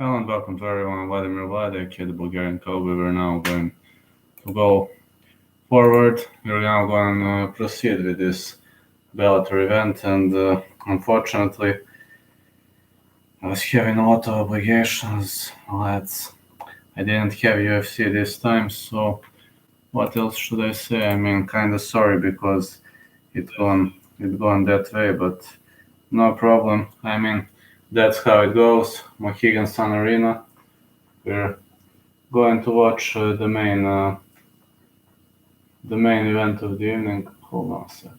Hello and welcome to everyone. Vladimir Vladek, the Bulgarian Kobe. We're now going to go forward. We're now going to proceed with this Bellator event, and unfortunately, I was having a lot of obligations. I didn't have UFC this time, so what else should I say? I mean, kind of sorry because it gone that way, but no problem. I mean, that's how it goes. Mohegan Sun Arena. We're going to watch the main event of the evening. Hold on a sec.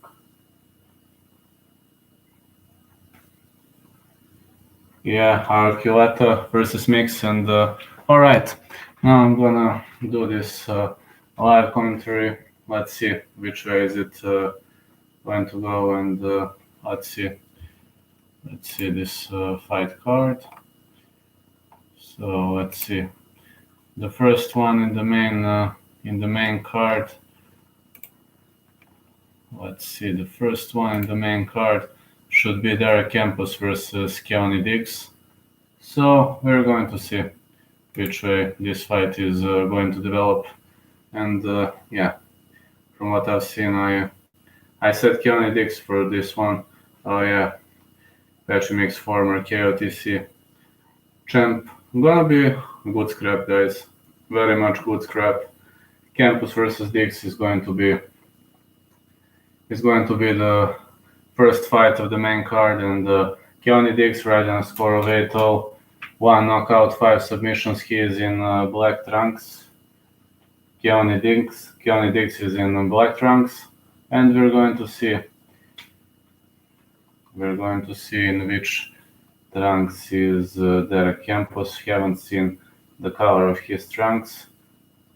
Yeah, Archuleta versus Mix, and all right. Now I'm gonna do this live commentary. Let's see which way is it going to go, and let's see this fight card. So let's see. The first one in the main card. Let's see. The first one in the main card should be Derek Campos versus Keone Diggs. So we're going to see which way this fight is going to develop. And yeah, from what I've seen, I said Keone Diggs for this one. Oh yeah, Patchy Mix, former KOTC champ. Gonna be a good scrap, guys. Very much good scrap. Campos versus Diggs is going to be the first fight of the main card, and Keone Diggs riding a score of 8-0, 1 knockout, 5 submissions. He is in black trunks. Keone Diggs is in black trunks, and we're going to see in which trunks is Derek Campos. Haven't seen the color of his trunks,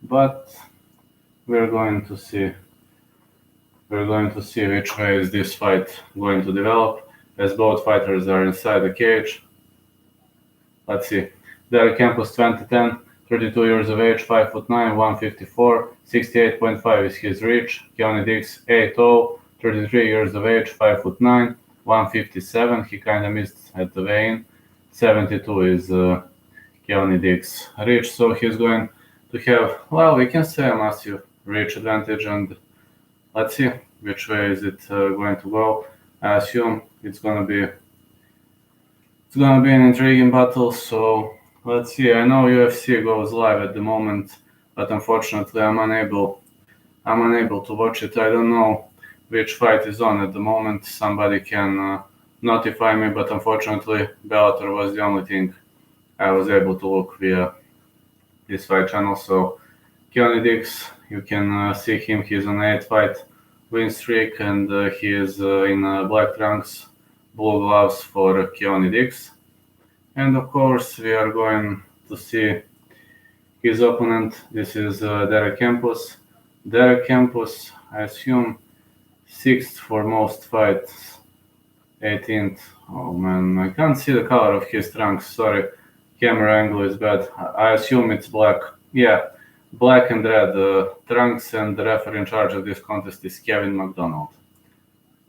but we're going to see. We're going to see which way is this fight going to develop, as both fighters are inside the cage. Let's see. Derek Campos, 2010, 32 years of age, 5'9", 154, 68.5 is his reach. Keone Diggs, 8'0", 33 years of age, 5'9", 157. He kind of missed at the weigh-in. 72 is Keone Diggs' reach, so he's going to have, well, we can say a massive reach advantage, and let's see which way is it going to go. I assume it's gonna be an intriguing battle. So let's see. I know UFC goes live at the moment, but unfortunately I'm unable to watch it. I don't know which fight is on at the moment. Somebody can notify me, but unfortunately Bellator was the only thing I was able to look via this fight channel. So Keone Diggs, you can see him. He's on 8-fight win streak, and he is in black trunks, blue gloves for Keone Diggs. And of course, we are going to see his opponent. This is Derek Campos. Derek Campos, I assume, 6th for most fights, 18th. Oh man, I can't see the color of his trunks. Sorry, camera angle is bad. I assume it's black. Yeah, black and red trunks, and the referee in charge of this contest is Kevin McDonald.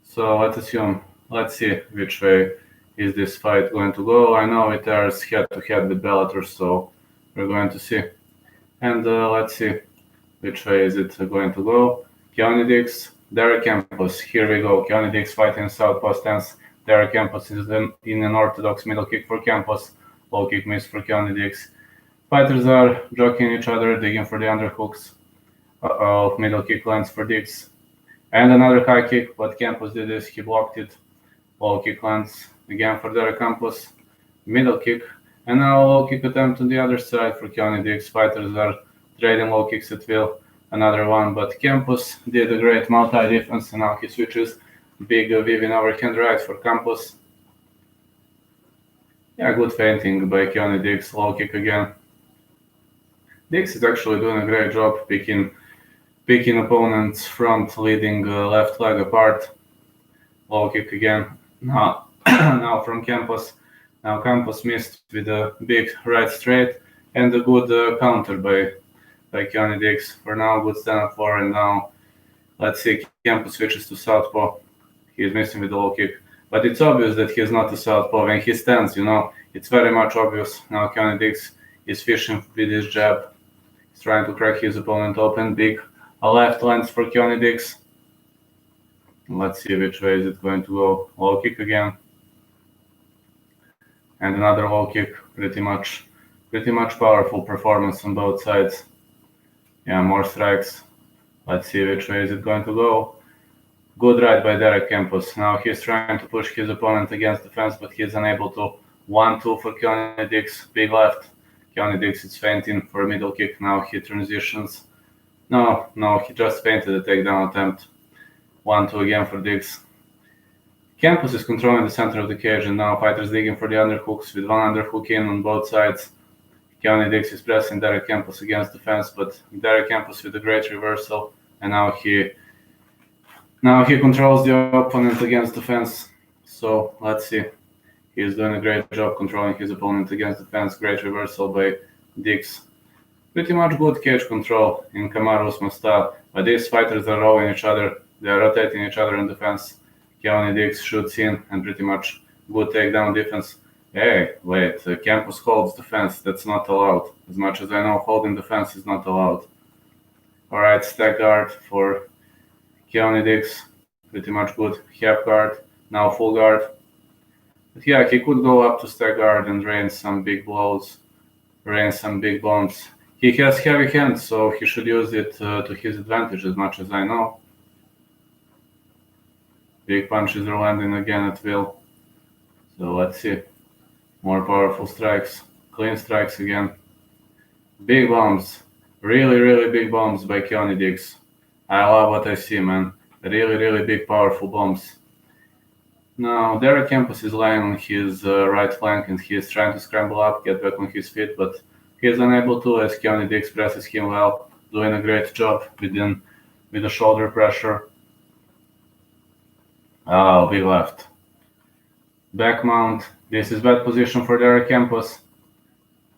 So let's see which way is this fight going to go. I know it airs head-to-head with Bellator, so we're going to see. And let's see which way is it going to go. Keone Diggs, Derek Campos. Here we go. Keone Diggs fighting in southpaw stance. Derek Campos is in an orthodox middle kick for Campos. Low kick miss for Keone Diggs. Fighters are jockeying each other, digging for the underhooks. Middle kick lands for Diggs. And another high kick, but Campos did this, he blocked it. Low kick lands again for Derek Campos. Middle kick. And now a low kick attempt on the other side for Keone Diggs. Fighters are trading low kicks at will. Another one, but Campos did a great multi-defense, and now he switches. Big weaving overhand right for Campos. Yeah, good feinting by Keone Diggs. Low kick again. Diggs is actually doing a great job picking opponents' front, leading left leg apart. Low kick again. Now from Campos. Now Campos missed with a big right straight, and a good counter by Keone Diggs. For now, good stand-up floor, and now let's see. Campos switches to southpaw. He is missing with the low kick. But it's obvious that he's not a southpaw. When he stands, it's very much obvious. Now Keone Dix is fishing with his jab. He's trying to crack his opponent open. Big left lands for Keone Dix. Let's see which way is it going to go. Low kick again. And another low kick. Pretty much powerful performance on both sides. Yeah, more strikes. Let's see which way is it going to go. Good right by Derek Campos. Now he's trying to push his opponent against the fence, but he's unable to. 1-2 for Keone Dix. Big left. Keone Dix is feinting for a middle kick. Now he transitions. No, he just feinted a takedown attempt. 1-2 again for Dix. Campos is controlling the center of the cage, and now fighters digging for the underhooks with one underhook in on both sides. Keone Dix is pressing Derek Campos against the fence, but Derek Campos with a great reversal, and now he controls the opponent against the fence. So let's see. He's doing a great job controlling his opponent against the fence. Great reversal by Dix. Pretty much good cage control in Kamaru Usman style. But these fighters are rolling each other. They are rotating each other in defense. Keone Dix shoots in and pretty much good takedown defense. Hey, wait, Campos holds the fence. That's not allowed. As much as I know, holding the fence is not allowed. Alright, stack guard for Keone Dix. Pretty much good. Half guard. Now full guard. But yeah, he could go up to stack guard and rain some big blows. Rain some big bombs. He has heavy hands, so he should use it to his advantage as much as I know. Big punches are landing again at will. So let's see. More powerful strikes. Clean strikes again. Big bombs. Really big bombs by Keone Dix. I love what I see, man. Really big powerful bombs. Now Derek Campos is lying on his right flank and he is trying to scramble up, get back on his feet, but he is unable to as Keone Dix presses him well, doing a great job with the shoulder pressure. Oh, big left. Back mount. This is bad position for Derek Campos.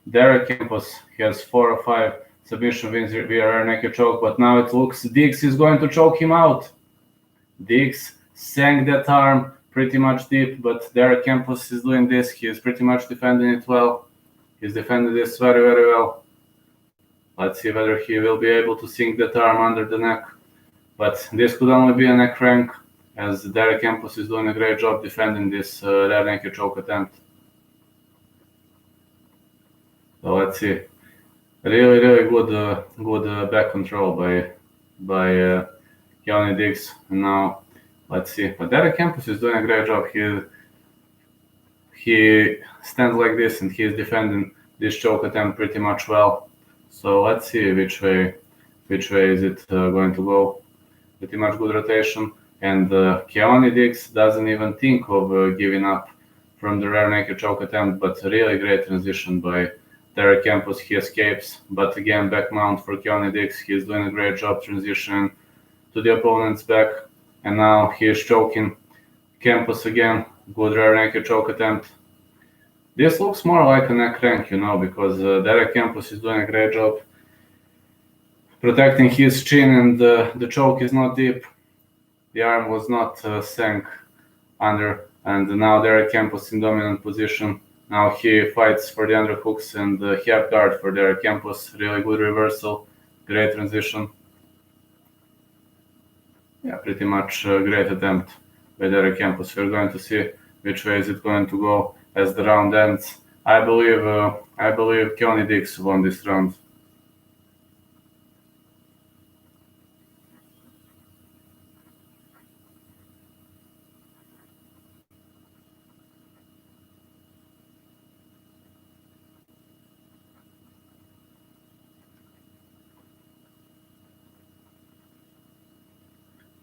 Derek Campos has 4 or 5 submission wins via rear naked choke, but now it looks Dix is going to choke him out. Dix sank that arm pretty much deep, but Derek Campos is doing this. He is pretty much defending it well. He's defending this very well. Let's see whether he will be able to sink that arm under the neck. But this could only be a neck crank, as Derek Campos is doing a great job defending this rear naked choke attempt. So let's see. Really good back control by Keone Dix. And now let's see. But Derek Campos is doing a great job. He stands like this and he is defending this choke attempt pretty much well. So let's see which way is it going to go. Pretty much good rotation. And Keone Dix doesn't even think of giving up from the rear naked choke attempt, but really great transition by Derek Campos. He escapes, but again back mount for Keone Dix. He's doing a great job transitioning to the opponent's back, and now he is choking Campos again. Good rear naked choke attempt. This looks more like a neck crank, because Derek Campos is doing a great job protecting his chin, and the choke is not deep. The arm was not sank under, and now Derek Campos in dominant position. Now he fights for the underhooks and half guard for Derek Campos. Really good reversal, great transition. Yeah, pretty much a great attempt by Derek Campos. We're going to see which way is it going to go as the round ends. I believe Keone Dix won this round.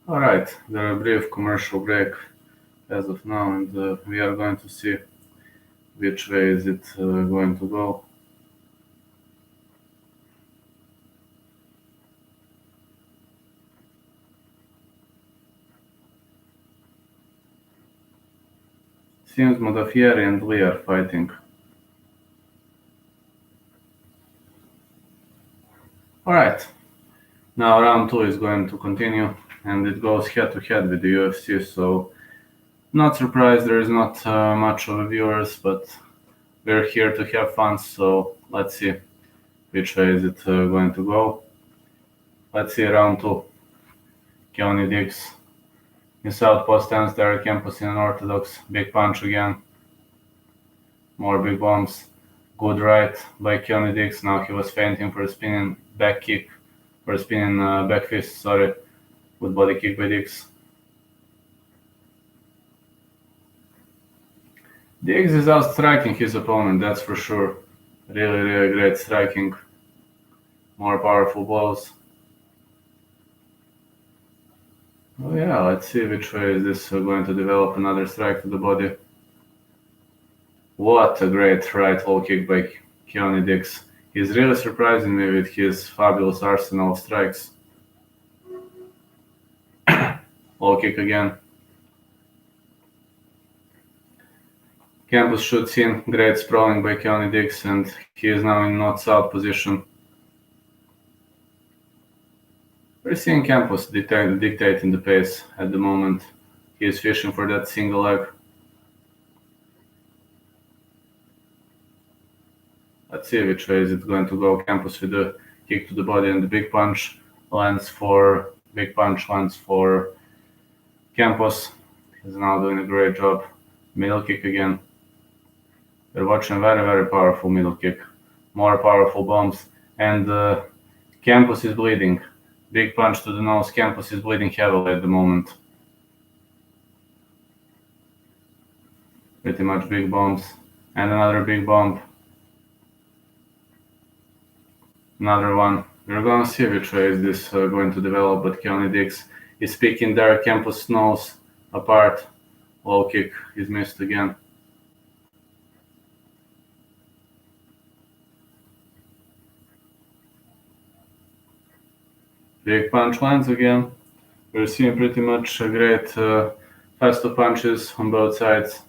Alright, there is a brief commercial break as of now, and we are going to see which way is it going to go. Seems Modafferi and Lee are fighting. Alright, now round 2 is going to continue, and it goes head to head with the UFC. So Not surprised there is not much of viewers, but we're here to have fun, so let's see which way is it going to go. Let's see round 2. Keone Diggs in southpaw stance, Derek Campos in an orthodox. Big punch again. More big bombs. Good right by Keone Diggs. Now he was feinting for a spinning back kick, for a spinning back fist, sorry. Good body kick by Diggs. Diggs is out striking his opponent, that's for sure. Really, really great striking. More powerful blows. Oh yeah, let's see which way is this going to develop. Another strike to the body. What a great right low kick by Keone Diggs. He's really surprising me with his fabulous arsenal of strikes. Low kick again. Campos shoots in. Great sprawling by Keone Diggs, and he is now in north-south position. We're seeing Campos dictating the pace at the moment. He is fishing for that single leg. Let's see which way is it going to go. Campos with the kick to the body and the big punch lands for Campos. He's now doing a great job. Middle kick again. We're watching a very, very powerful middle kick. More powerful bombs. And Campos is bleeding. Big punch to the nose. Campos is bleeding heavily at the moment. Pretty much big bombs. And another big bomb. Another one. We're going to see which way is this going to develop, but Keone Diggs is picking Derek Campos' nose apart. Low kick is missed again. Big punch lands again. We're seeing pretty much a great fast of punches on both sides.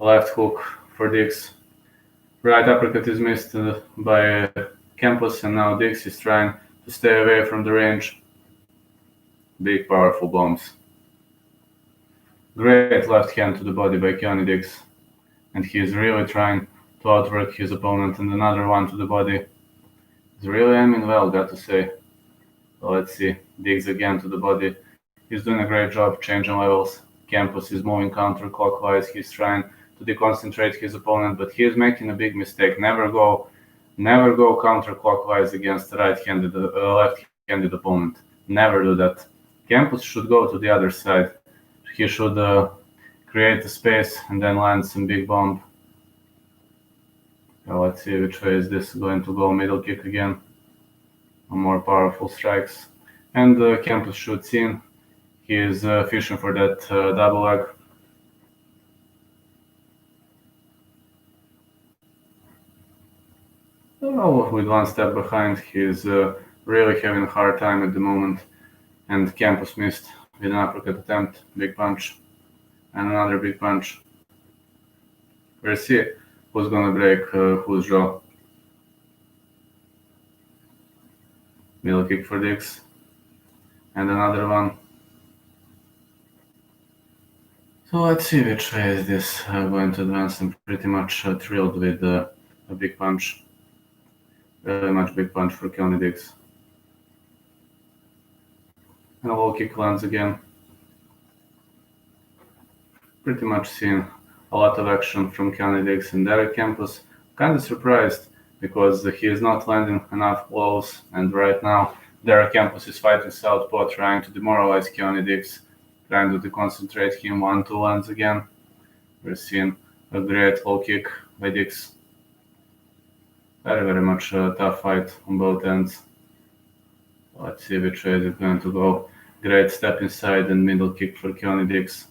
Left hook for Diggs. Right uppercut is missed by Campos, and now Diggs is trying to stay away from the range. Big powerful bombs. Great left hand to the body by Keone Diggs. And he is really trying to outwork his opponent, and another one to the body. He's really aiming well, got to say. So let's see. Diggs again to the body. He's doing a great job changing levels. Campos is moving counterclockwise. He's trying to deconcentrate his opponent, but he is making a big mistake. Never go counterclockwise against the left-handed opponent. Never do that. Campos should go to the other side. He should create a space and then land some big bomb. Let's see which way is this going to go. Middle kick again. More powerful strikes. And Campos shoots in. He is fishing for that double leg. Oh, with one step behind, he's really having a hard time at the moment. And Campos missed with an uppercut attempt. Big punch. And another big punch. We'll see who's gonna break whose jaw. Middle kick for Diggs. And another one. So let's see which way is this going to advance. I'm pretty much thrilled with a big punch. Very much big punch for Keone Diggs. And a low kick lands again. Pretty much seen a lot of action from Keone Diggs and Derek Campos. Kind of surprised because he is not landing enough blows, and right now Derek Campos is fighting southpaw, trying to demoralize Keone Diggs, trying to deconcentrate him. 1-2 lands again. We're seeing a great low kick by Diggs. Very, very much a tough fight on both ends. Let's see which way is it going to go. Great step inside and middle kick for Keone Diggs.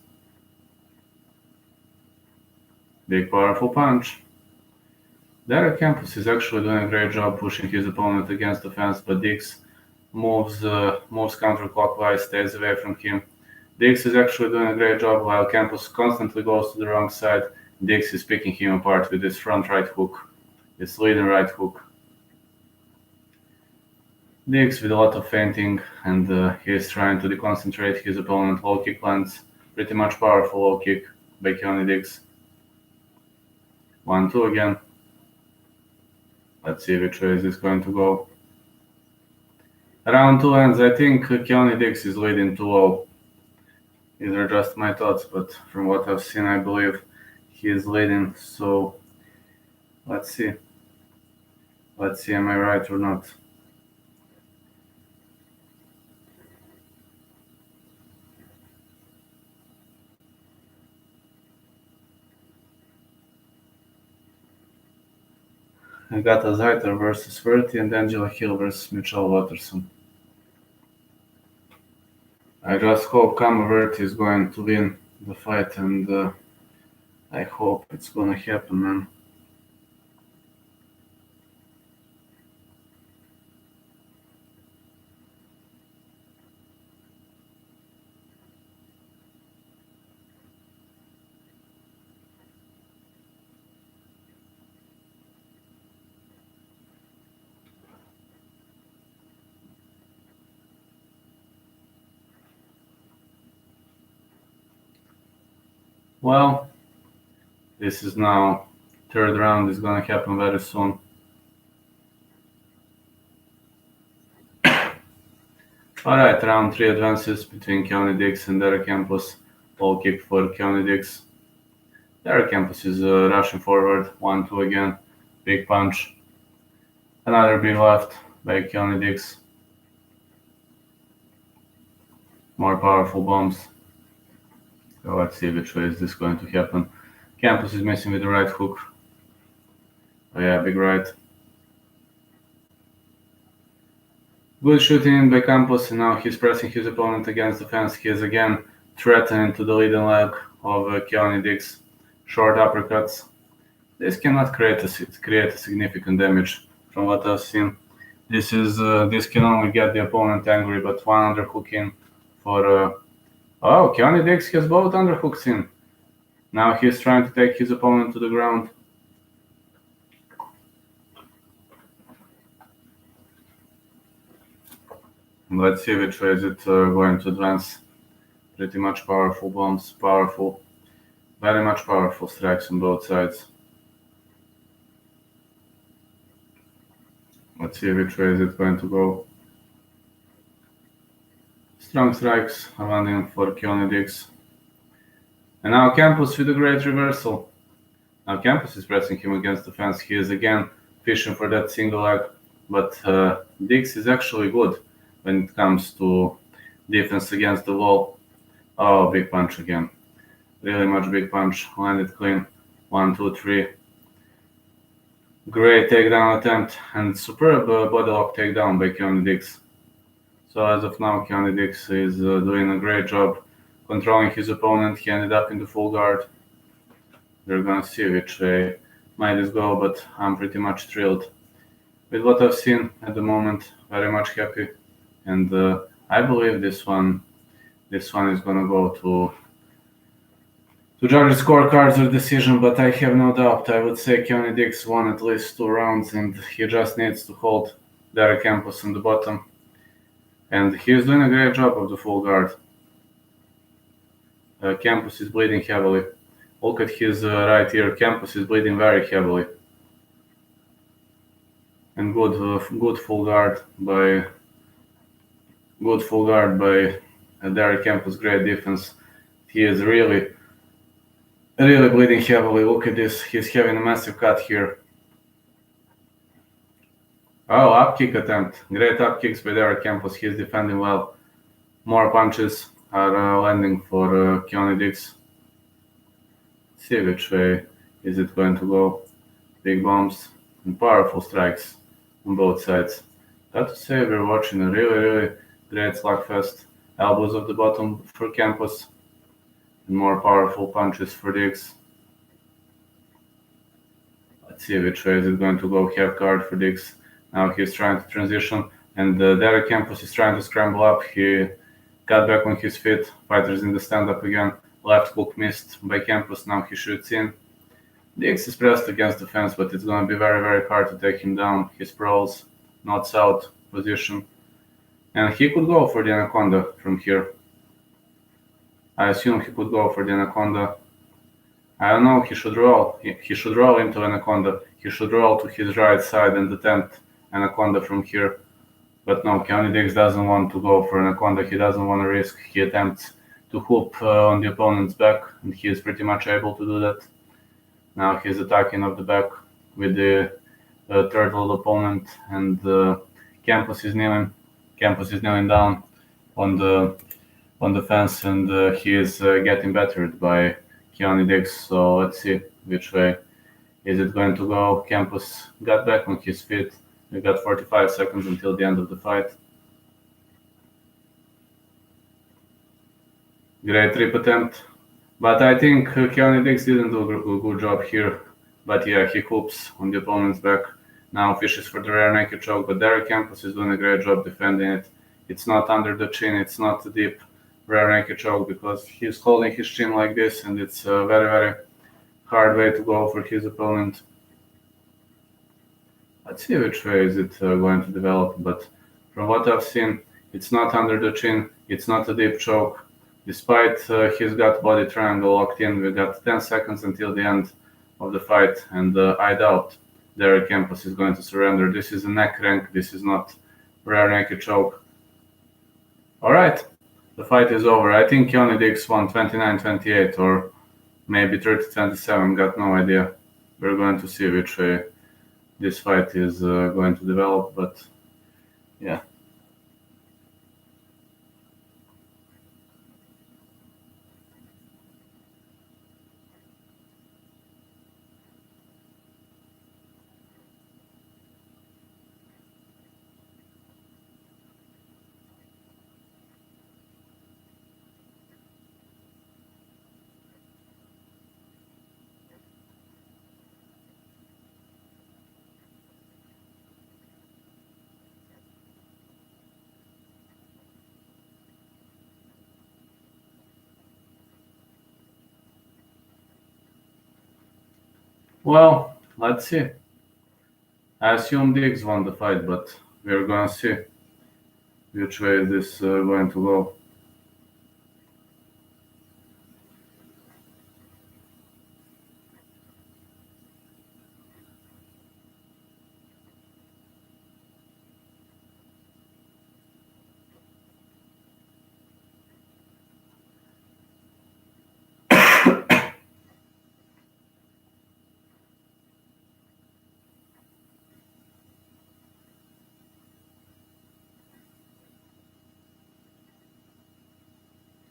Big powerful punch. Derek Campos is actually doing a great job pushing his opponent against the fence, but Diggs moves counterclockwise, stays away from him. Diggs is actually doing a great job while Campos constantly goes to the wrong side. Diggs is picking him apart with his front right hook, his leading right hook. Diggs with a lot of feinting, and he is trying to deconcentrate his opponent. Low kick lands. Pretty much powerful low kick by Keone Diggs. 1-2 again. Let's see which way is this going to go. Round 2 ends. I think Keone Diggs is leading 2-0. These are just my thoughts, but from what I've seen, I believe he is leading. So let's see. Let's see, am I right or not? I got a Zaiter versus Verti and Angela Hill versus Mitchell Watterson. I just hope Verti is going to win the fight, and I hope it's gonna happen, man. Well, this is now third round is gonna happen very soon. Alright, round 3 advances between Keone Diggs and Derek Campos. Low kick for Keone Diggs. Derek Campos is rushing forward. 1-2 again. Big punch. Another big left by Keone Diggs. More powerful bombs. So let's see which way is this going to happen. Campos is missing with the right hook. Oh yeah, big right. Good shooting by Campos, and now he's pressing his opponent against the fence. He is again threatening to the leading leg of Keone Diggs. Short uppercuts. This cannot create a significant damage from what I've seen. This can only get the opponent angry, but one underhook in for... Oh, Keone Diggs has both underhooks in. Now he's trying to take his opponent to the ground. Let's see which way is it going to advance. Pretty much powerful bombs, very much powerful strikes on both sides. Let's see which way is it going to go. Strong strikes are landing for Keone Diggs. And now Campos with a great reversal. Now Campos is pressing him against the fence. He is again fishing for that single leg. But Diggs is actually good when it comes to defense against the wall. Oh, big punch again. Really much big punch. Landed clean. 1, 2, 3. Great takedown attempt and superb body lock takedown by Keone Diggs. So as of now, Keone Diggs is doing a great job controlling his opponent. He ended up in the full guard. We're gonna see which way might this go, but I'm pretty much thrilled with what I've seen at the moment. Very much happy, and I believe this one is gonna go to judges' scorecards or decision. But I have no doubt. I would say Keone Diggs won at least 2 rounds, and he just needs to hold Derek Campos on the bottom. And he's doing a great job of the full guard. Campos is bleeding heavily. Look at his right ear. Campos is bleeding very heavily. And good full guard by Derek Campos. Great defense. He is really bleeding heavily. Look at this. He's having a massive cut here. Oh, up kick attempt. Great up kicks by Derek Campos. He's defending well. More punches are landing for Keone Diggs. See which way is it going to go. Big bombs and powerful strikes on both sides. Got to say, we're watching a really great slugfest. Elbows of the bottom for Campos and more powerful punches for Diggs. Let's see which way is it going to go. Half guard for Diggs. Now he's trying to transition, and Derek Campos is trying to scramble up. He got back on his feet. Fighters in the stand-up again. Left hook missed by Campos. Now he shoots in. Diggs is pressed against the fence, but it's going to be very hard to take him down. He sprawls, knots out position. And he could go for the anaconda from here. I assume he could go for the anaconda. I don't know, he should roll. He should roll into anaconda. He should roll to his right side and attempt anaconda from here. But no, Keone Diggs doesn't want to go for anaconda. He doesn't want to risk. He attempts to hoop on the opponent's back, and he is pretty much able to do that. Now he's attacking off the back with the turtle opponent, and Campos is kneeling. Campos is kneeling down on the fence, and he is getting battered by Keone Diggs. So let's see which way is it going to go. Campos got back on his feet. We got 45 seconds until the end of the fight. Great rip attempt. But I think Keone Diggs didn't do a good job here. But yeah, he hoops on the opponent's back. Now fishes for the rear naked choke, but Derek Campos is doing a great job defending it. It's not under the chin, it's not a deep rear naked choke because he's holding his chin like this, and it's a very, very hard way to go for his opponent. Let's see which way is it going to develop, but from what I've seen, it's not under the chin, it's not a deep choke. Despite he's got body triangle locked in, we got 10 seconds until the end of the fight, and I doubt Derek Campos is going to surrender. This is a neck crank, this is not rear naked choke. Alright, the fight is over. I think Keone Diggs won 29-28 or maybe 30-27, got no idea. We're going to see which way this fight is going to develop, but yeah. Well, let's see. I assume Diggs won the fight, but we're gonna see which way is this going to go.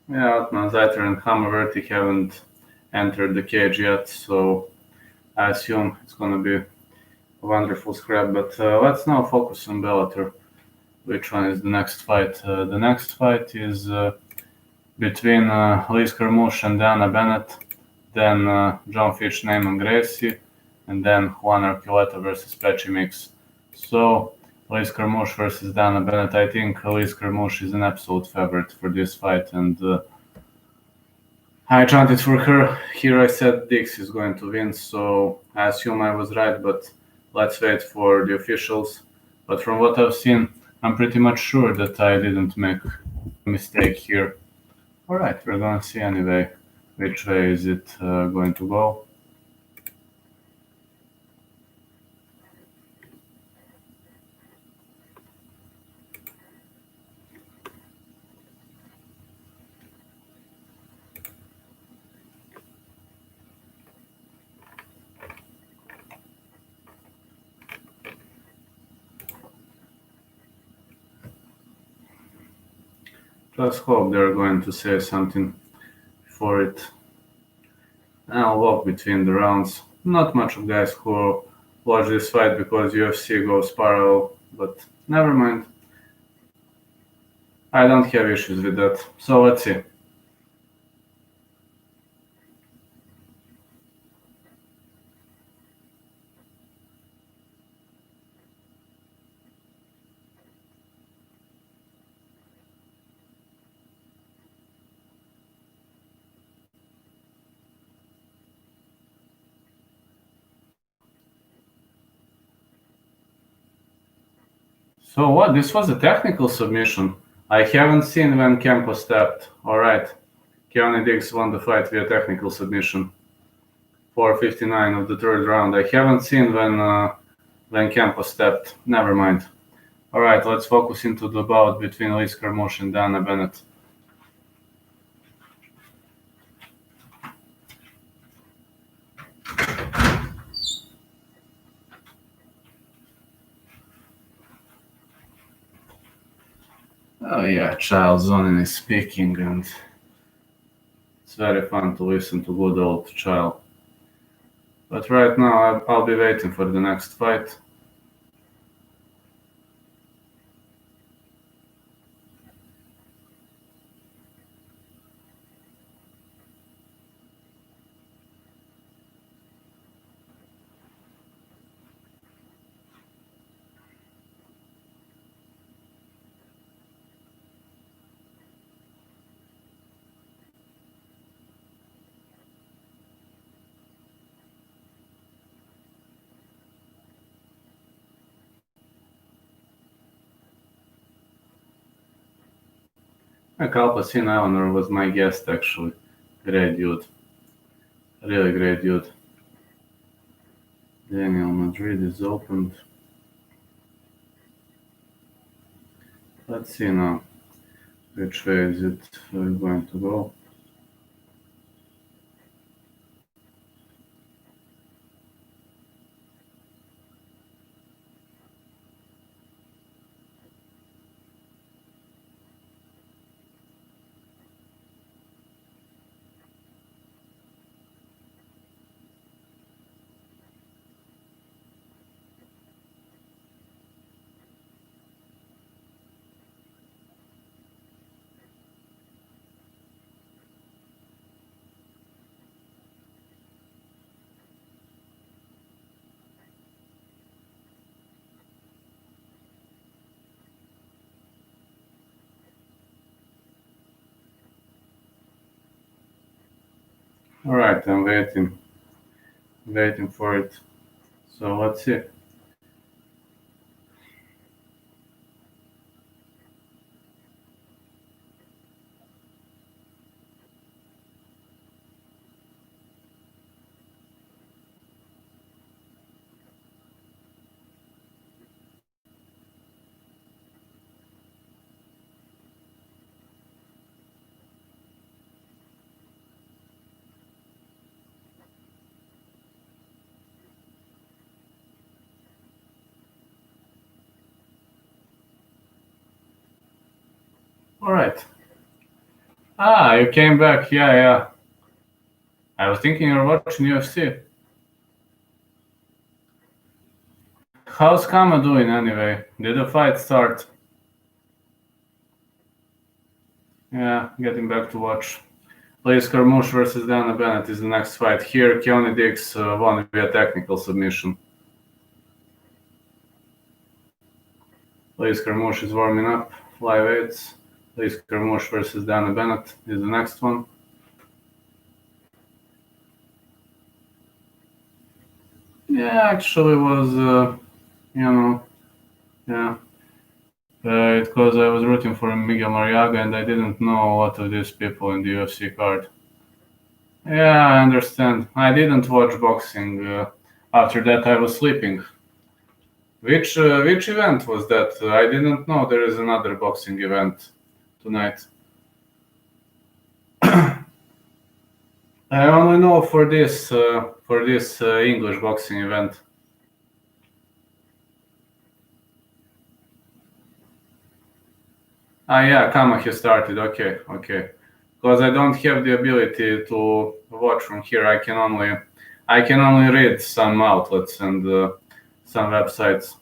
Yeah, Otman Zaiter and Hammerverti haven't entered the cage yet, so I assume it's gonna be a wonderful scrap. But let's now focus on Bellator. Which one is the next fight? The next fight is between Liz Carmouche and Dana Bennett, then John Fitch, Neyman Gracie, and then Juan Archuleta versus Pechi Mix. So Liz Carmouche versus Dana Bennett. I think Liz Carmouche is an absolute favorite for this fight, and I chanted for her. Here I said Dix is going to win, so I assume I was right, but let's wait for the officials. But from what I've seen, I'm pretty much sure that I didn't make a mistake here. Alright, we're gonna see anyway which way is it going to go. Just hope they're going to say something for it. I'll walk between the rounds. Not much of guys who watch this fight because UFC goes parallel, but never mind. I don't have issues with that. So let's see. So what? This was a technical submission. I haven't seen when Kempo stepped. All right. Keone Diggs won the fight via technical submission. 4:59 of the third round. I haven't seen when Kempo stepped. Never mind. All right, let's focus into the bout between Liz Carmouche and Dana Bennett. Oh yeah, Charles Zonin is speaking, and it's very fun to listen to good old Child. But right now, I'll be waiting for the next fight. Kalpasina Eleanor was my guest, actually. Great dude. Really great dude. Daniel Madrid is opened. Let's see now. Which way is it going to go? All right, I'm waiting for it. So let's see. All right. Ah, you came back. Yeah. I was thinking you're watching UFC. How's Kama doing anyway? Did the fight start? Yeah, getting back to watch. Liz Carmouche versus Dana Bennett is the next fight. Here, Keone Diggs won via technical submission. Liz Carmouche is warming up. Flyweights. Liz Carmouche versus Dana Bennett is the next one. Yeah, actually was, yeah. Because I was rooting for Miguel Mariaga and I didn't know a lot of these people in the UFC card. Yeah, I understand. I didn't watch boxing. After that, I was sleeping. Which event was that? I didn't know there is another boxing event tonight. I only know for this English boxing event. Ah, yeah, Kama has started. Okay. Because I don't have the ability to watch from here. I can only read some outlets and some websites.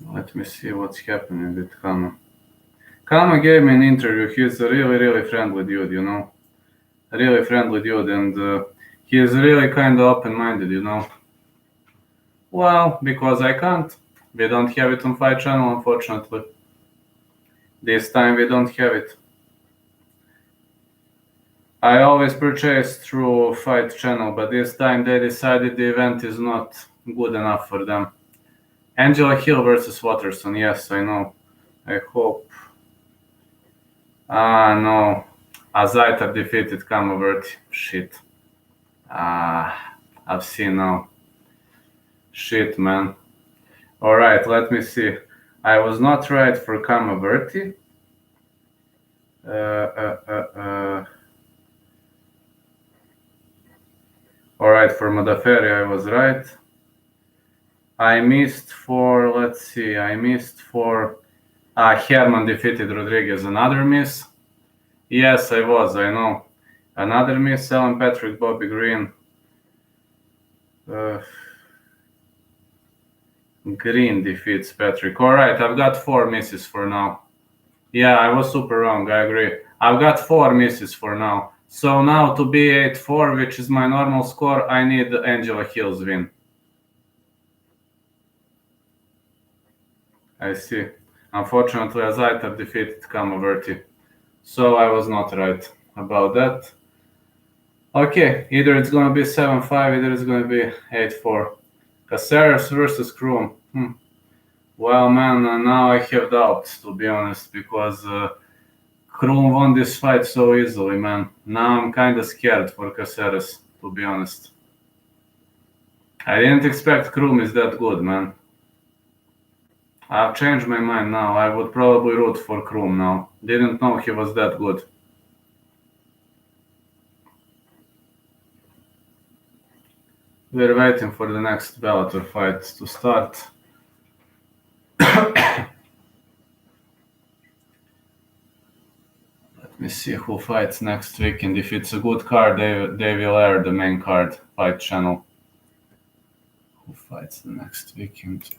Let me see what's happening with Kama. Kama gave me an interview. He's a really friendly dude, A really friendly dude, and he is really kind of open-minded, Well, because I can't. We don't have it on Fight Channel, unfortunately. This time we don't have it. I always purchase through Fight Channel, but this time they decided the event is not good enough for them. Angela Hill versus Watterson, yes, I know. I hope. No. Azaitar defeated Kamaverti. Shit. I've seen now. Shit, man. Alright, let me see. I was not right for Kamaverti. Alright, for Modaferi I was right. I missed for, let's see, Herman defeated Rodriguez, another miss. Yes, I was, I know. Another miss, Alan Patrick, Bobby Green. Green defeats Patrick. Alright, I've got 4 misses for now. Yeah, I was super wrong, I agree. I've got 4 misses for now. So now to be 8-4, which is my normal score, I need Angela Hill's win. I see. Unfortunately, Azaitar defeated Kamaverti. So I was not right about that. Okay, either it's gonna be 7-5, either it's gonna be 8-4. Caceres versus Kroom. Well, man, now I have doubts, to be honest, because Kroom won this fight so easily, man. Now I'm kinda scared for Caceres, to be honest. I didn't expect Kroom is that good, man. I've changed my mind now. I would probably root for Kroom now. Didn't know he was that good. We're waiting for the next Bellator fight to start. Let me see who fights next weekend. If it's a good card, they will air the main card, Fight Channel. Who fights the next weekend?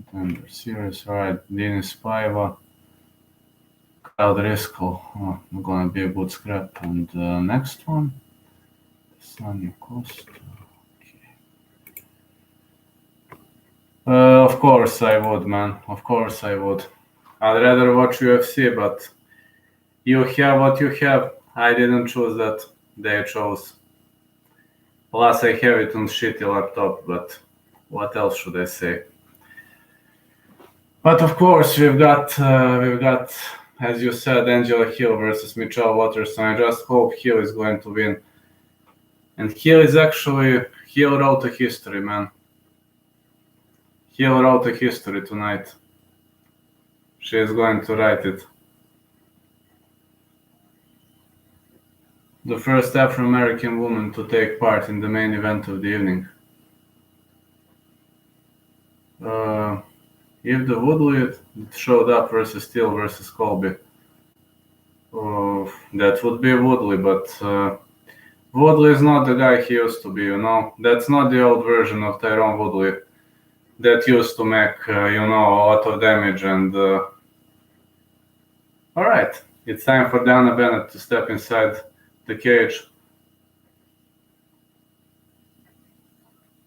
Contender series, alright. Denis Paiva, Kyle Driscoll. Oh, gonna be a good scrap. And next one, Sonny Costa. Of course I would, man. Of course I would. I'd rather watch UFC, but you have what you have. I didn't choose that. They chose. Plus I have it on shitty laptop, but what else should I say? But of course we've got, as you said, Angela Hill versus Michelle Watterson. I just hope Hill is going to win. And Hill wrote a history, man. Hill wrote a history tonight. She is going to write it. The first Afro-American woman to take part in the main event of the evening. If the Woodley showed up versus Steele versus Colby, that would be Woodley, but Woodley is not the guy he used to be, you know. That's not the old version of Tyrone Woodley that used to make, a lot of damage. And alright, it's time for Dana Bennett to step inside the cage.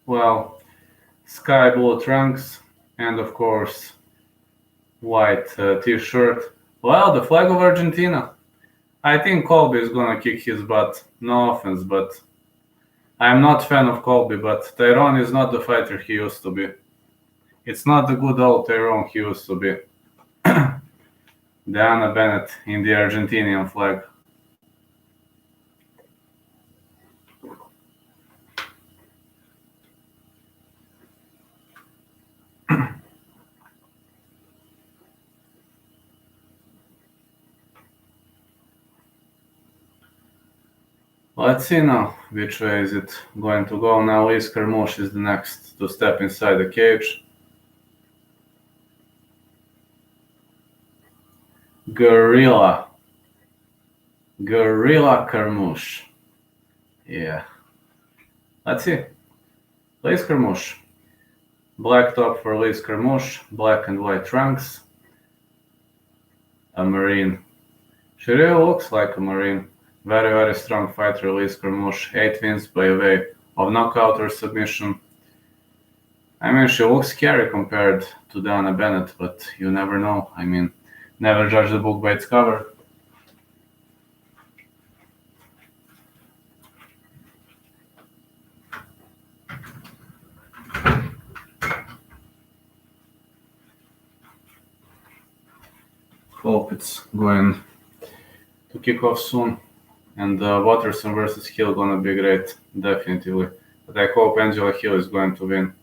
Well, sky blue trunks, and of course, white t-shirt. Well, the flag of Argentina. I think Colby is gonna kick his butt. No offense, but I'm not a fan of Colby, but Tyrone is not the fighter he used to be. It's not the good old Tyrone he used to be. Dana Bennett in the Argentinian flag. Let's see now which way is it going to go. Now Liz Carmouche is the next to step inside the cage. Gorilla Kermouche. Yeah. Let's see. Liz Kermouche. Black top for Liz Kermouche. Black and white trunks. A Marine. She really looks like a Marine. Very, very strong fighter, Liz Kermouche. 8 wins by way of knockout or submission. I mean, she looks scary compared to Dana Bennett, but you never know. I mean, never judge the book by its cover. Hope it's going to kick off soon. And Watterson versus Hill gonna be great, definitely. But I hope Angela Hill is going to win,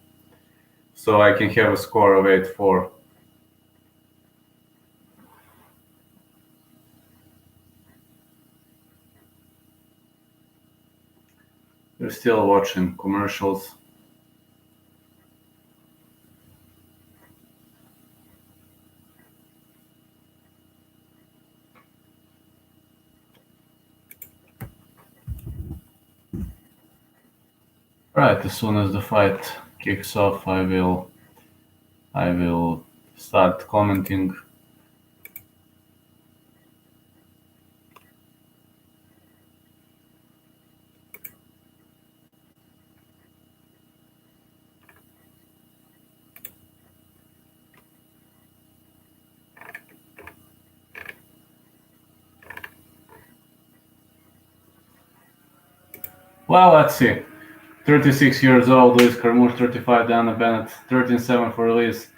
so I can have a score of 8-4. You're still watching commercials. Right, as soon as the fight kicks off, I will start commenting. Well, let's see. 36 years old, Liz Kermouche, 35, Dana Bennett, 13-7 for Liz,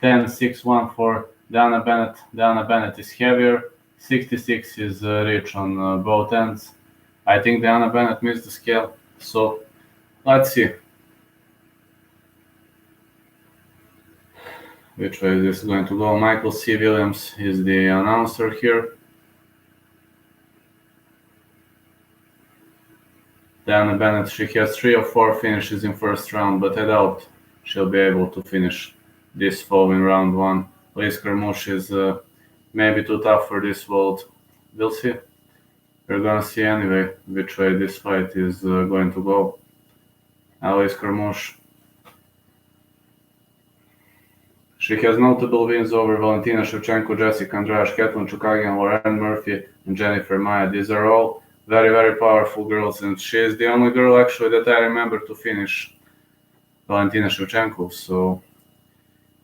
10-6-1 for Dana Bennett. Dana Bennett is heavier, 66 is reach on both ends. I think Dana Bennett missed the scale, so let's see which way this is going to go. Michael C. Williams is the announcer here. Dana Bennett, she has 3 or 4 finishes in first round, but I doubt she'll be able to finish this following round 1. Liz Kermouche is maybe too tough for this world. We'll see. We're gonna see anyway which way this fight is going to go. Liz Kermouche. She has notable wins over Valentina Shevchenko, Jessica Andrade, Katlyn Chookagian, Lauren Murphy, and Jennifer Maia. These are all very, very powerful girls, and she is the only girl actually that I remember to finish Valentina Shevchenko. So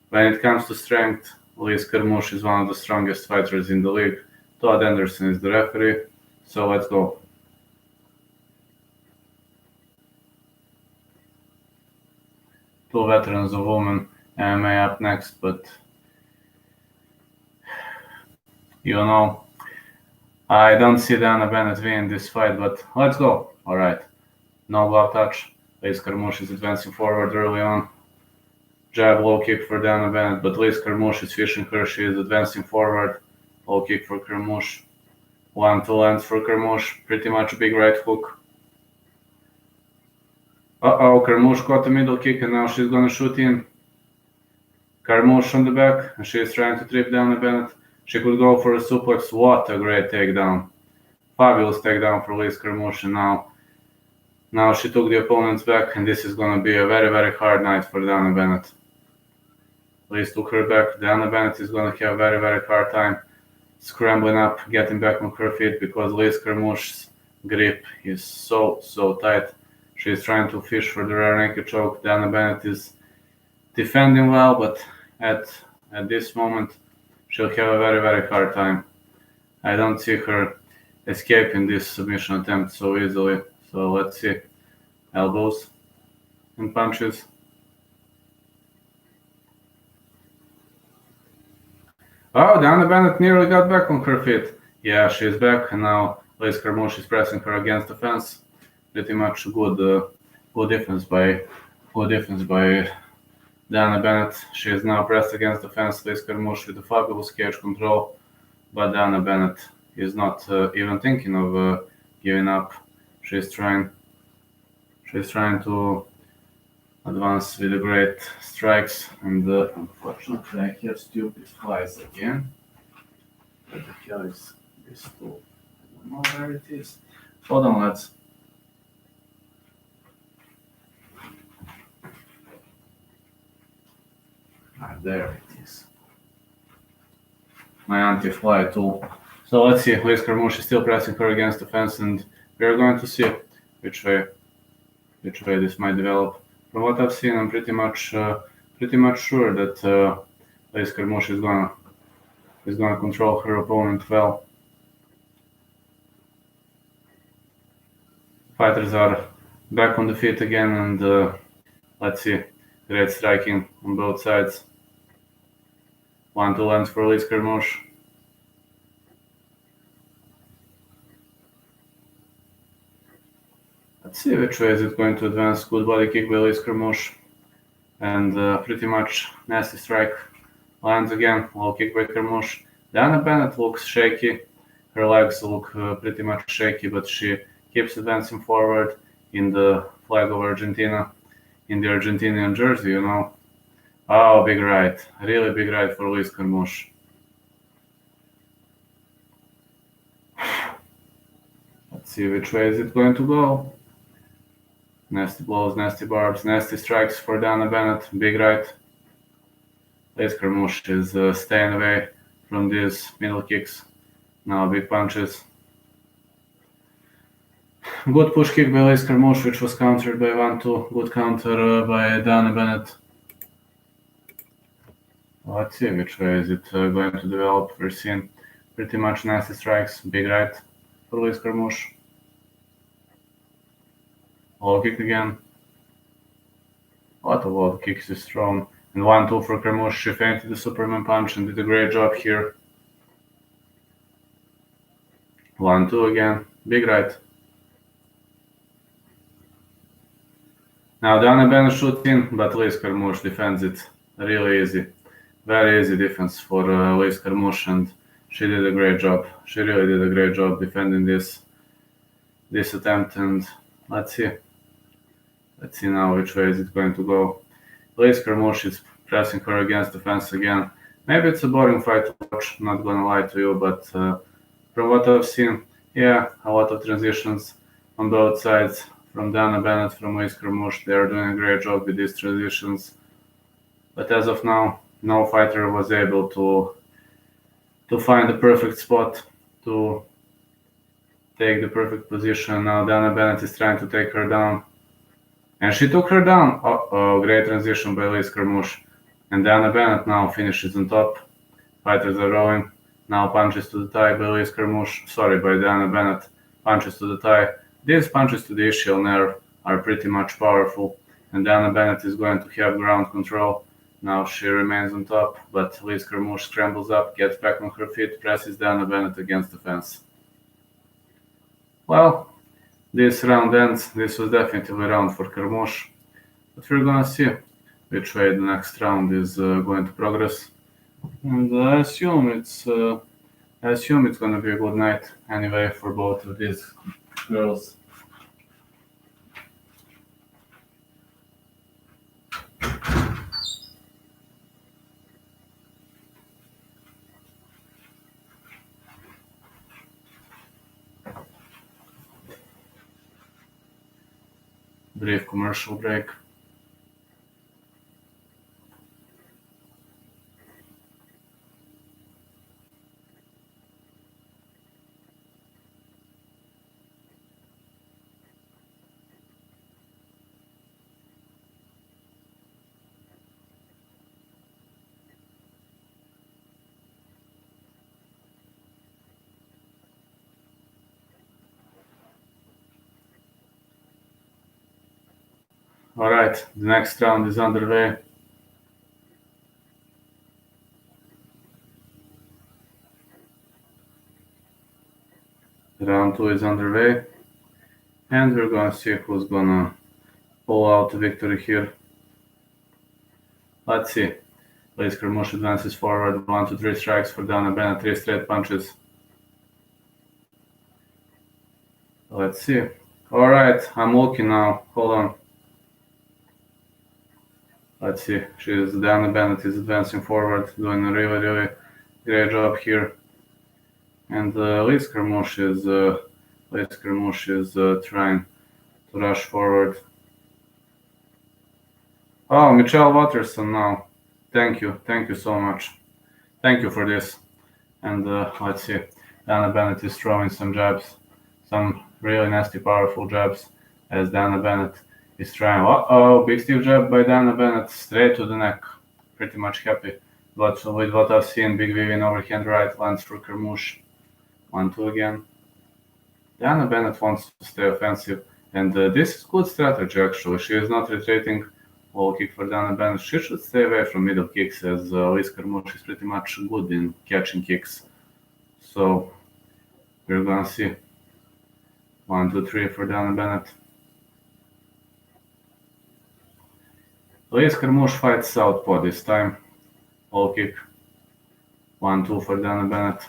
when it comes to strength, Liz Kermouche is one of the strongest fighters in the league. Todd Anderson is the referee, so let's go. Two veterans of women MMA up next, but you know, I don't see Dana Bennett winning this fight, but let's go. All right. No glove touch. Liz Kermouche is advancing forward early on. Jab, low kick for Dana Bennett, but Liz Kermouche is fishing her. She is advancing forward. Low kick for Kermouche. 1-2 lands for Kermouche. Pretty much a big right hook. Kermouche got a middle kick, and now she's going to shoot in. Kermouche on the back, and she is trying to trip Dana Bennett. She could go for a suplex. What a great takedown. Fabulous takedown for Liz Kermouche. And now she took the opponent's back, and this is going to be a very, very hard night for Dana Bennett. Liz took her back. Dana Bennett is going to have a very, very hard time scrambling up, getting back on her feet, because Liz Kermouche's grip is so tight. She's trying to fish for the rear naked choke. Dana Bennett is defending well, but at this moment, she'll have a very, very hard time. I don't see her escaping this submission attempt so easily. So let's see. Elbows and punches. Oh, Dana Bennett nearly got back on her feet. Yeah, she's back, and now Liz Kermouche is pressing her against the fence. Pretty much good defense by Dana Bennett. She is now pressed against the fence. Liz Kermouche with a fabulous cage control, but Dana Bennett is not even thinking of giving up. She's trying to advance with the great strikes, and unfortunately I have stupid flies again. Where the hell is this tool? I don't know where it is. Hold on, lads. There it is. My anti-fly tool. So let's see. Liz Carmouche is still pressing her against the fence, and we're going to see which way this might develop. From what I've seen, I'm pretty much sure that Liz Carmouche is gonna control her opponent well. Fighters are back on the feet again, and let's see. Great striking on both sides. 1-2 lands for Liz Carmouche. Let's see which way is it going to advance. Good body kick by Liz Carmouche. And pretty much nasty strike lands again. Low kick by Carmouche. Dana Bennett looks shaky. Her legs look pretty much shaky, but she keeps advancing forward in the flag of Argentina, in the Argentinian jersey, you know. Oh, big right. Really big right for Liz Carmouche. Let's see which way is it going to go. Nasty blows, nasty barbs, nasty strikes for Dana Bennett. Big right. Liz Carmouche is staying away from these middle kicks. Now big punches. Good push kick by Liz Carmouche, which was countered by 1-2. Good counter by Dana Bennett. Let's see which way is it going to develop. We're seeing pretty much nasty strikes. Big right for Liz Carmouche. Low kick again. A lot of low kicks is thrown. And 1-2 for Carmouche. She feinted the Superman punch and did a great job here. 1-2 again. Big right. Now Dana Bennett shoots in, but Liz Carmouche defends it really easy. Very easy defense for Liz Carmouche, and she did a great job. She really did a great job defending this attempt, and let's see. Let's see now which way is it going to go. Liz Carmouche is pressing her against the fence again. Maybe it's a boring fight to watch, not gonna lie to you, but from what I've seen, yeah, a lot of transitions on both sides. From Dana Bennett, from Liz Carmouche, they are doing a great job with these transitions. But as of now, no fighter was able to find the perfect spot to take the perfect position. Now Dana Bennett is trying to take her down. And she took her down. Oh, great transition by Liz Carmouche. And Dana Bennett now finishes on top. Fighters are rolling. Now punches to the thigh by Liz Carmouche. Sorry, by Dana Bennett. Punches to the thigh. These punches to the ischial nerve are pretty much powerful. And Dana Bennett is going to have ground control. Now she remains on top, but Liz Carmouche scrambles up, gets back on her feet, presses Dana Bennett against the fence. Well, this round ends. This was definitely a round for Carmouche. But we're gonna see which way the next round is going to progress. And I assume it's gonna be a good night anyway for both of these girls. Brief commercial break. All right, the next round is underway. Round 2 is underway, and we're gonna see who's gonna pull out the victory here. Let's see. Liz Carmouche advances forward. 1, 2, 3 strikes for Dana Bennett. 3 straight punches. Let's see. All right, I'm looking now. Hold on. Let's see. Dana Bennett is advancing forward, doing a really, really great job here. And Lee Scaramouche is trying to rush forward. Oh, Michelle Watterson now. Thank you so much. Thank you for this. And let's see, Dana Bennett is throwing some jabs, some really nasty, powerful jabs, as Dana Bennett is trying. Big stiff jab by Dana Bennett, straight to the neck. Pretty much happy. But with what I've seen, big Vivian overhand right lands for Kermouche. 1-2 again. Dana Bennett wants to stay offensive, and this is good strategy actually. She is not retreating. Low kick for Dana Bennett. She should stay away from middle kicks, as Liz Kermouche is pretty much good in catching kicks. So we're gonna see. 1, 2, 3 for Dana Bennett. Liz Kermouche fights southpaw this time. Low kick. 1, 2 for Dana Bennett.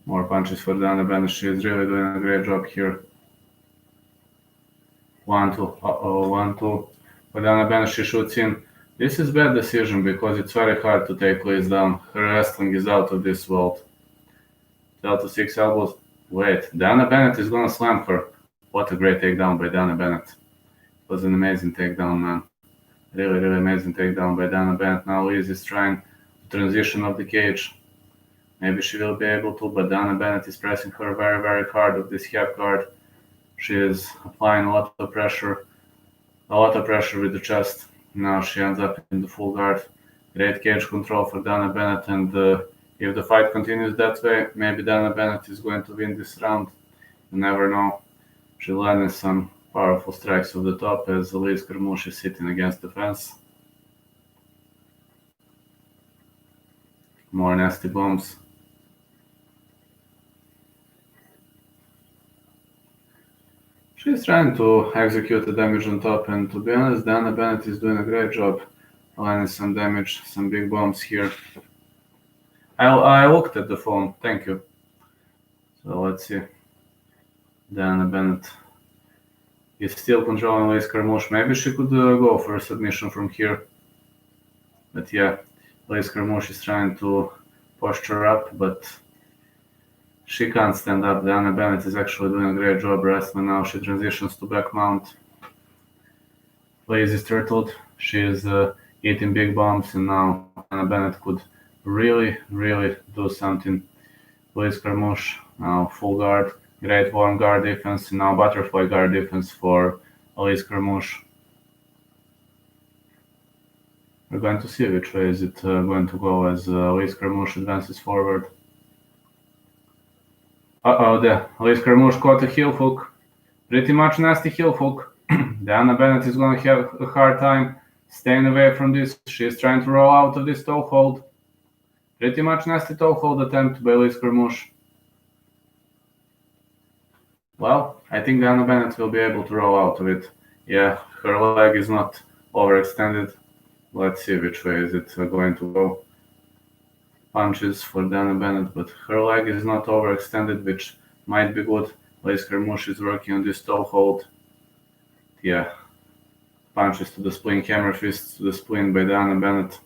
More punches for Dana Bennett. She is really doing a great job here. 1, 2. 1, 2 for Dana Bennett. She shoots in. This is bad decision because it's very hard to take Liz down. Her wrestling is out of this world. 12 to 6 elbows. Wait, Dana Bennett is gonna slam her. What a great takedown by Dana Bennett. It was an amazing takedown, man. Really, really amazing takedown by Dana Bennett. Now Liz is trying to transition off the cage. Maybe she will be able to, but Dana Bennett is pressing her very, very hard with this half guard. She is applying a lot of pressure with the chest. Now she ends up in the full guard. Great cage control for Dana Bennett, and if the fight continues that way, maybe Dana Bennett is going to win this round. You never know. She landed some powerful strikes off the top as Liz Kermouche is sitting against the fence. More nasty bombs. She's trying to execute the damage on top, and to be honest, Dana Bennett is doing a great job landing some damage, some big bombs here. I looked at the phone, thank you. So let's see. Dana Bennett is still controlling Liz Kermouche. Maybe she could go for a submission from here. But yeah, Liz Kermouche is trying to posture her up, but she can't stand up. Dana Bennett is actually doing a great job wrestling now. She transitions to back mount. Liz is turtled. She is eating big bombs, and now Dana Bennett could really, really do something. Liz Kermouche now full guard. Great warm guard defense, and now butterfly guard defense for Liz Kermouche. We're going to see which way is it going to go as Liz Kermouche advances forward. There. Liz Kermouche caught a heel hook. Pretty much nasty heel hook. Dana Bennett is going to have a hard time staying away from this. She's trying to roll out of this toe hold. Pretty much nasty toe hold attempt by Liz Kermouche. Well, I think Dana Bennett will be able to roll out of it. Yeah, her leg is not overextended. Let's see which way is it going to go. Punches for Dana Bennett, but her leg is not overextended, which might be good. Liz Kermouche is working on this toe hold. Yeah. Punches to the spleen, hammer fists to the spleen by Dana Bennett.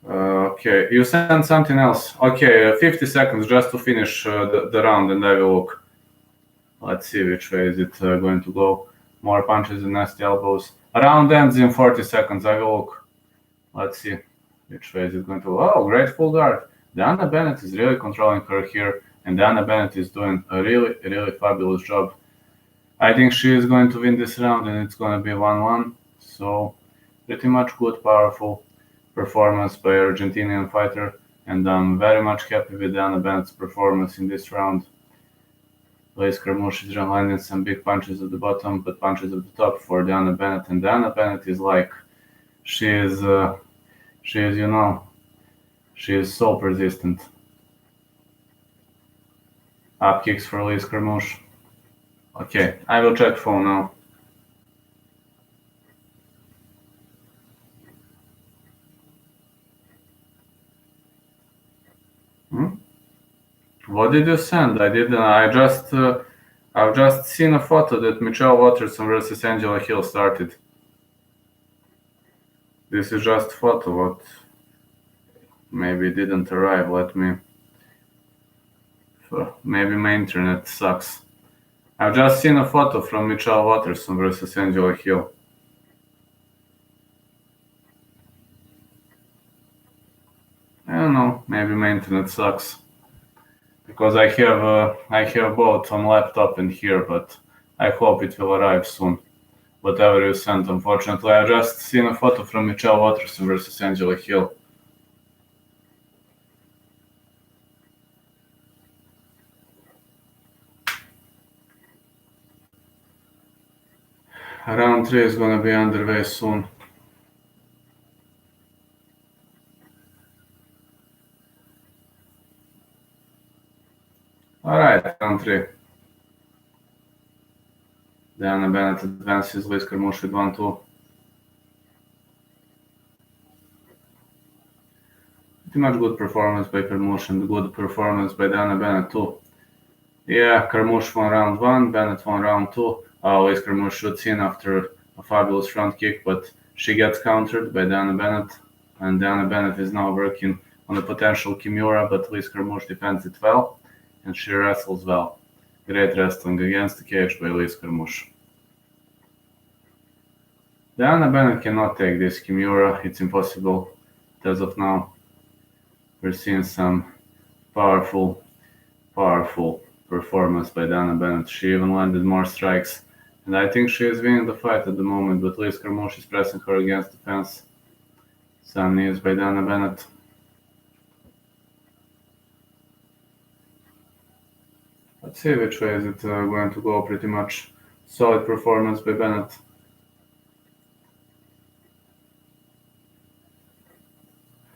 Okay, you sent something else. Okay, 50 seconds just to finish the round, and I will look. Let's see which way is it going to go. More punches and nasty elbows. Round ends in 40 seconds. I will look. Let's see which way is it going to go. Oh, great full guard. Dana Bennett is really controlling her here, and Dana Bennett is doing a really, really fabulous job. I think she is going to win this round, and it's going to be 1-1. So, pretty much good, powerful performance by Argentinian fighter, and I'm very much happy with Dana Bennett's performance in this round. Liz Kermouche is landing some big punches at the bottom, but punches at the top for Dana Bennett, and Dana Bennett is like, she is so persistent. Up kicks for Liz Kermouche. Okay, I will check phone now. What did you send? I didn't. I've just seen a photo that Michelle Watterson versus Angela Hill started. This is just a photo. What? Maybe it didn't arrive. Let me. Maybe my internet sucks. I've just seen a photo from Michelle Watterson versus Angela Hill. I don't know. Maybe my internet sucks because I have both on laptop and here, but I hope it will arrive soon. Whatever you sent, unfortunately, I just seen a photo from Michelle Watterson versus Angela Hill. Round 3 is gonna be underway soon. Alright, round 3. Diana Bennett advances, Liz Carmouche with 1-2. Pretty much good performance by Carmouche and good performance by Diana Bennett too. Yeah, Carmouche won round 1, Bennett won round 2. Liz Carmouche shoots in after a fabulous front kick, but she gets countered by Diana Bennett, and Diana Bennett is now working on a potential Kimura, but Liz Carmouche defends it well, and she wrestles well. Great wrestling against the cage by Liz Carmouche. Diana Bennett cannot take this Kimura, it's impossible as of now. We're seeing some powerful performance by Diana Bennett. She even landed more strikes, and I think she is winning the fight at the moment, but Liz Carmouche is pressing her against the fence. Some knees by Diana Bennett. Let's see which way is it going to go. Pretty much solid performance by Bennett.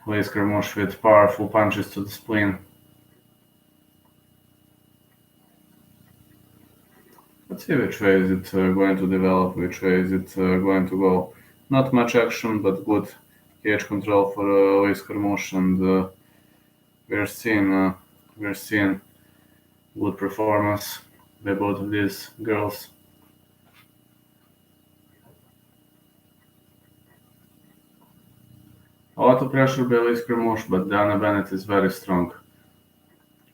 Liz Carmouche with powerful punches to the spleen. Let's see which way is it going to develop, which way is it going to go. Not much action, but good cage control for Liz Carmouche, and we're seeing good performance by both of these girls. A lot of pressure by Liz Carmouche, but Diana Bennett is very strong.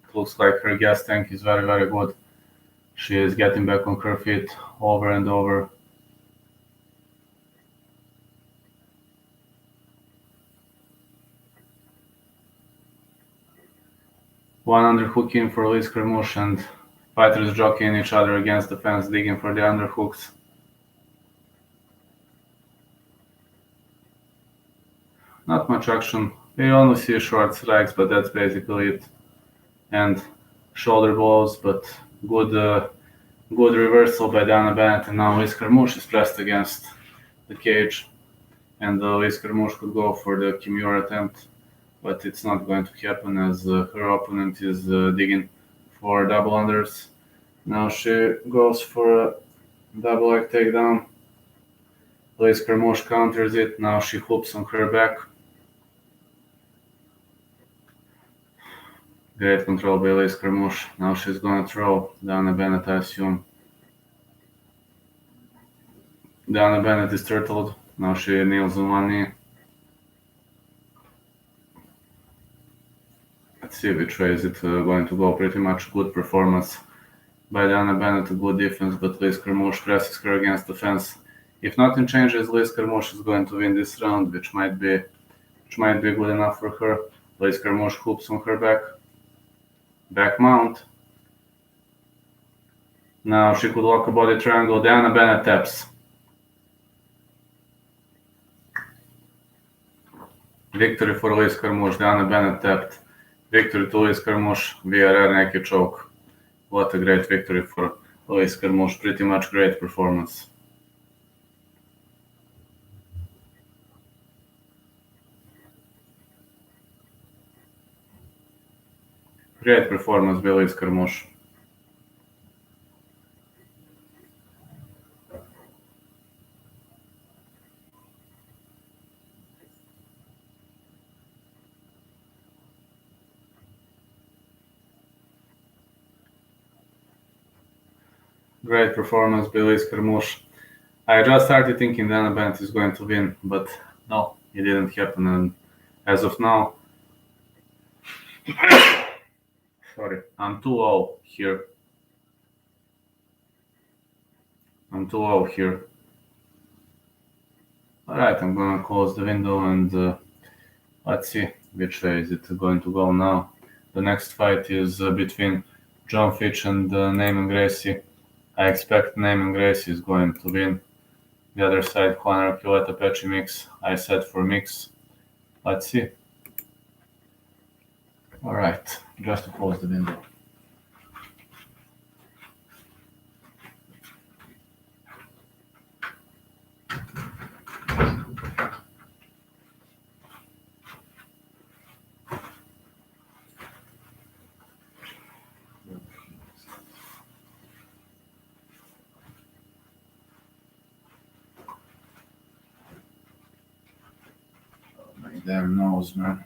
It looks like her gas tank is very, very good. She is getting back on her feet over and over. One underhook in for Liz Carmouche, and fighters jockeying each other against the fence, digging for the underhooks. Not much action. We only see short strikes, but that's basically it. And shoulder blows, but good reversal by Diana Bennett, and now Liz Carmouche is pressed against the cage, and Liz Carmouche could go for the Kimura attempt, but it's not going to happen as her opponent is digging for double unders. Now she goes for a double leg takedown. Liz Carmouche counters it. Now she hoops on her back. Great control by Liz Carmouche. Now she's gonna throw Diana Bennett, I assume. Diana Bennett is turtled. Now she kneels on one knee. Let's see which way is it going to go. Pretty much good performance by Diana Bennett, a good defense, but Liz Carmouche presses her against the fence. If nothing changes, Liz Carmouche is going to win this round, which might be good enough for her. Liz Carmouche hoops on her back. Back mount. Now she could lock a body triangle. Diana Bennett taps. Victory for Liz Carmouche. Diana Bennett tapped. Victory to Liz Carmouche via rear naked choke. What a great victory for Liz Carmouche. Pretty much great performance. Great performance by Liz Carmouche. Great performance by Liz Carmouche. I just started thinking Diana Bennett is going to win, but no, it didn't happen. And as of now, Sorry, I'm too low here. I'm too low here. Alright, I'm gonna close the window and let's see which way is it going to go now. The next fight is between John Fitch and Naaman Gracie. I expect Naaman Gracie is going to win. The other side, Conor Archuleta Pechi mix. I said for mix. Let's see. Alright, just to close the window. My damn nose, man.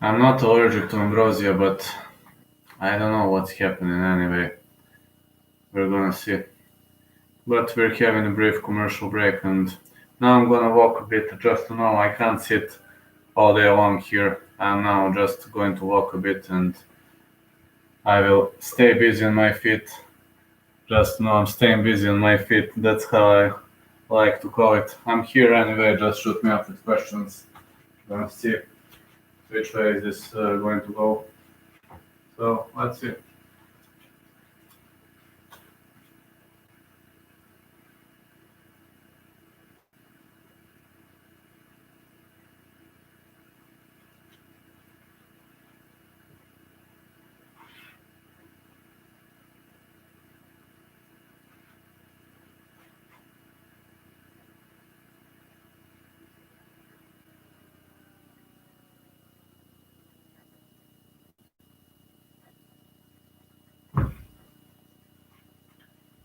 I'm not allergic to ambrosia, but I don't know what's happening anyway. We're gonna see. But we're having a brief commercial break, and now I'm gonna walk a bit just to know I can't sit all day long here. I'm now just going to walk a bit and I will stay busy on my feet. Just know I'm staying busy on my feet. That's how I like to call it. I'm here anyway, just shoot me up with questions. Gonna see which way is this going to go. So let's see.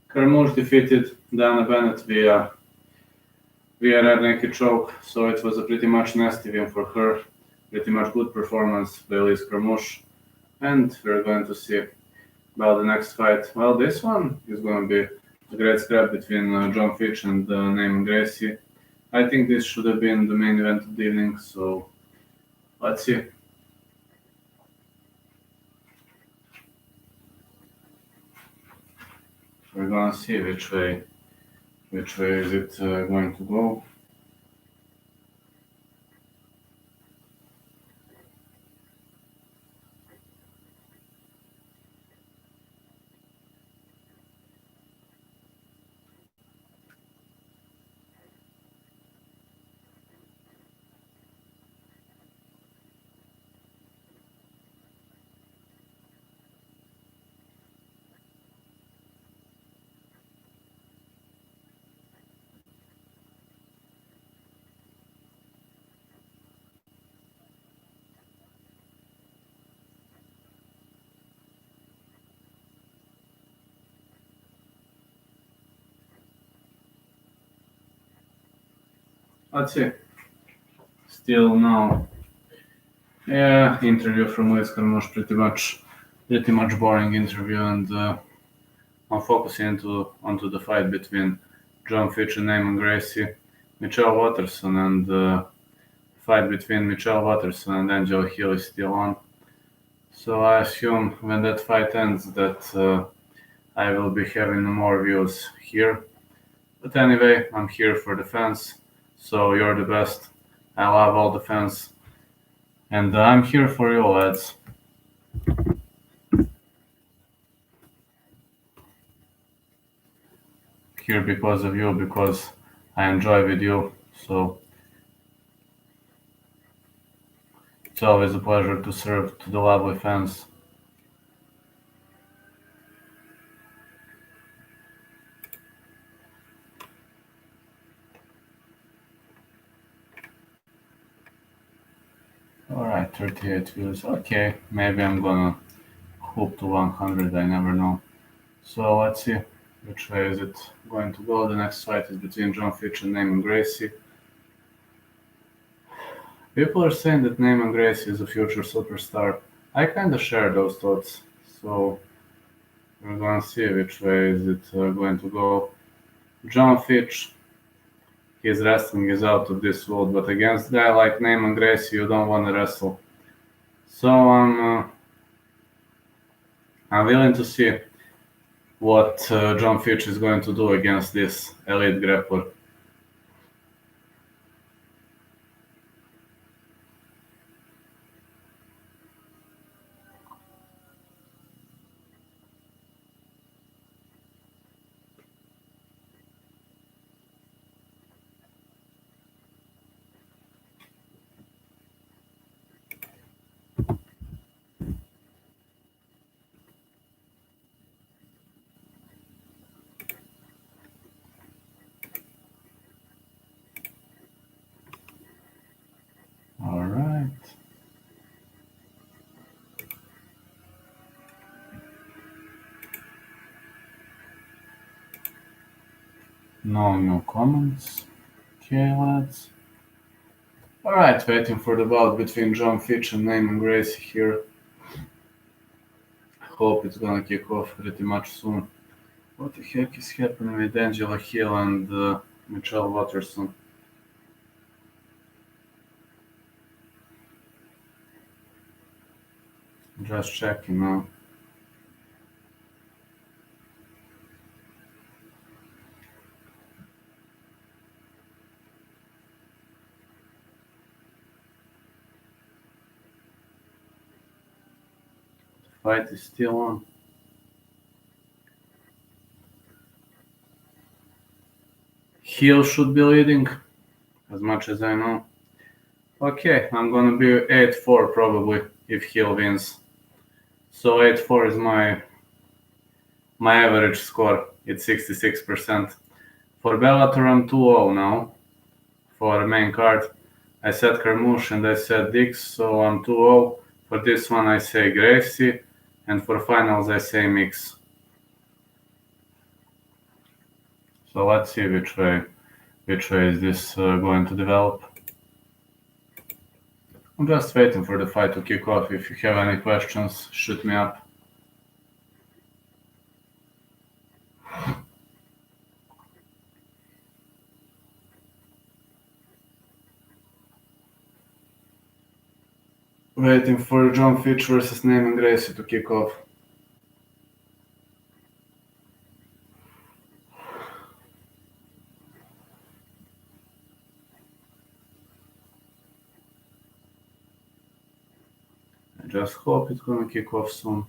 Carmouche defeated Dana Bennett via rear naked choke, so it was a pretty much nasty win for her. Pretty much good performance by Elise Carmouche. And we're going to see about the next fight. Well, this one is going to be a great scrap between John Fitch and Naaman Gracie. I think this should have been the main event of the evening, so let's see. We're gonna see which way is it going to go. Let's see. Still no. Yeah, interview from Luis Carmouche, pretty much boring interview, and I'm focusing onto the fight between John Fitch and Naaman Gracie, Michelle Watterson, and fight between Michelle Watterson and Angela Hill is still on. So I assume when that fight ends that I will be having more views here. But anyway, I'm here for the fans, so you're the best. I love all the fans. And I'm here for you, lads. Here because of you, because I enjoy with you. So it's always a pleasure to serve to the lovely fans. Alright, 38 views. Okay, maybe I'm gonna hope to 100, I never know. So let's see which way is it going to go. The next fight is between John Fitch and Naaman Gracie. People are saying that Naaman Gracie is a future superstar. I kinda share those thoughts. So We're gonna see which way is it going to go. John Fitch, his wrestling is out of this world, but against a guy like Neyman Gracie, you don't want to wrestle. So I'm willing to see what John Fitch is going to do against this elite grappler. All right. No new comments. Okay, lads. Alright, waiting for the bout between John Fitch and Neyman Gracie here. Hope it's gonna kick off pretty much soon. What the heck is happening with Angela Hill and Michelle Watterson? Just checking now. Fight is still on. Hill should be leading, as much as I know. Okay, I'm gonna be 8-4 probably if Hill wins. So 8-4 is my average score. It's 66%. For Bellator I'm 2-0 now. For the main card, I said Carmouche and I said Dix, so I'm 2-0. For this one I say Gracie, and for finals I say Mix. So let's see which way is this going to develop. I'm just waiting for the fight to kick off. If you have any questions, shoot me up. Waiting for John Fitch versus Neyman Gracie to kick off. I just hope it's gonna kick off soon.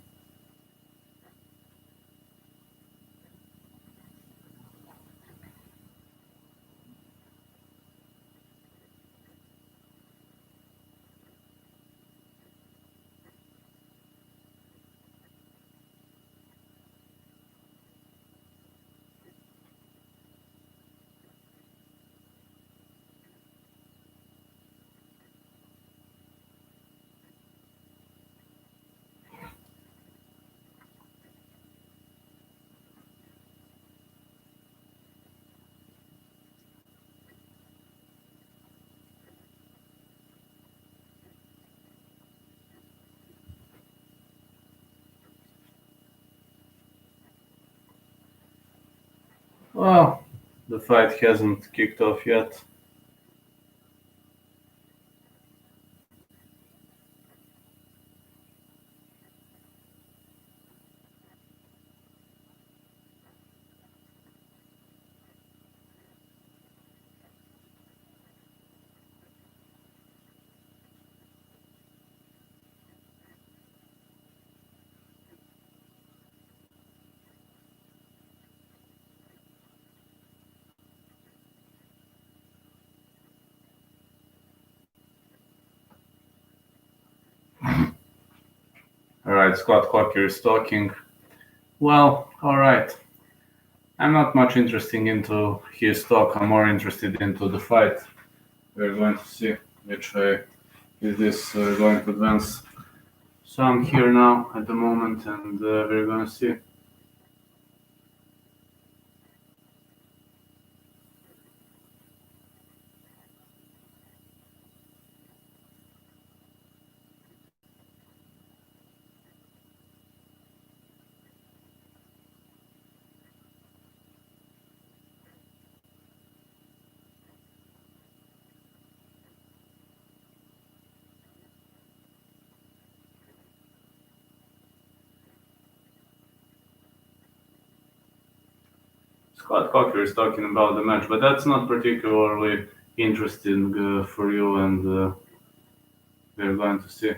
Well, the fight hasn't kicked off yet. Alright, Scott Coker is talking. Well, alright. I'm not much interested into his talk. I'm more interested into the fight. We're going to see which way is this going to advance. So I'm here now at the moment, and we're going to see. Scott Coker is talking about the match, but that's not particularly interesting for you, and we're going to see.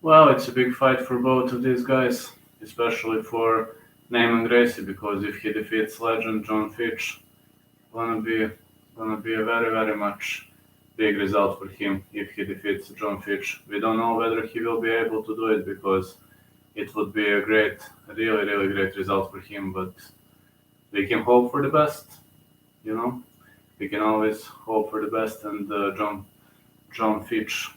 Well, it's a big fight for both of these guys, especially for Naaman Gracie, because if he defeats legend John Fitch, gonna be gonna be a very much big result for him if he defeats John Fitch. We don't know whether he will be able to do it because it would be a really great result for him. But we can hope for the best, you know. We can always hope for the best. And John Fitch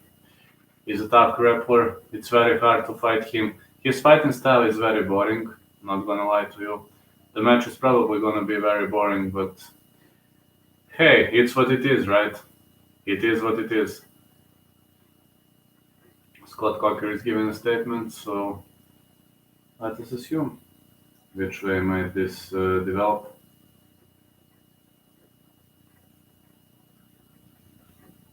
is a tough grappler. It's very hard to fight him. His fighting style is very boring. Not gonna lie to you. The match is probably gonna be very boring, but hey, it's what it is, right? It is what it is. Scott Coker is giving a statement, so let us assume which way might this develop.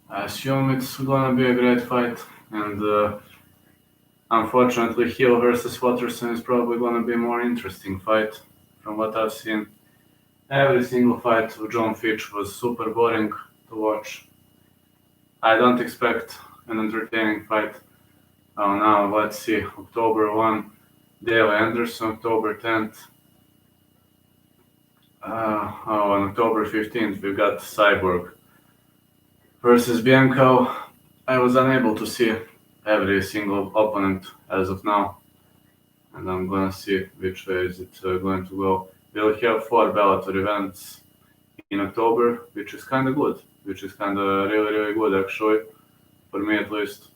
I assume it's gonna be a great fight, and unfortunately, Hill versus Watterson is probably gonna be a more interesting fight from what I've seen. Every single fight of John Fitch was super boring to watch. I don't expect an entertaining fight. Oh, now let's see. October 1, Dale Anderson, October 10th. On October 15th, we've got Cyborg versus Bianco. I was unable to see every single opponent as of now, and I'm gonna see which way is it going to go. We'll have 4 Bellator events in October, which is kind of good, which is kind of really good actually, for me at least,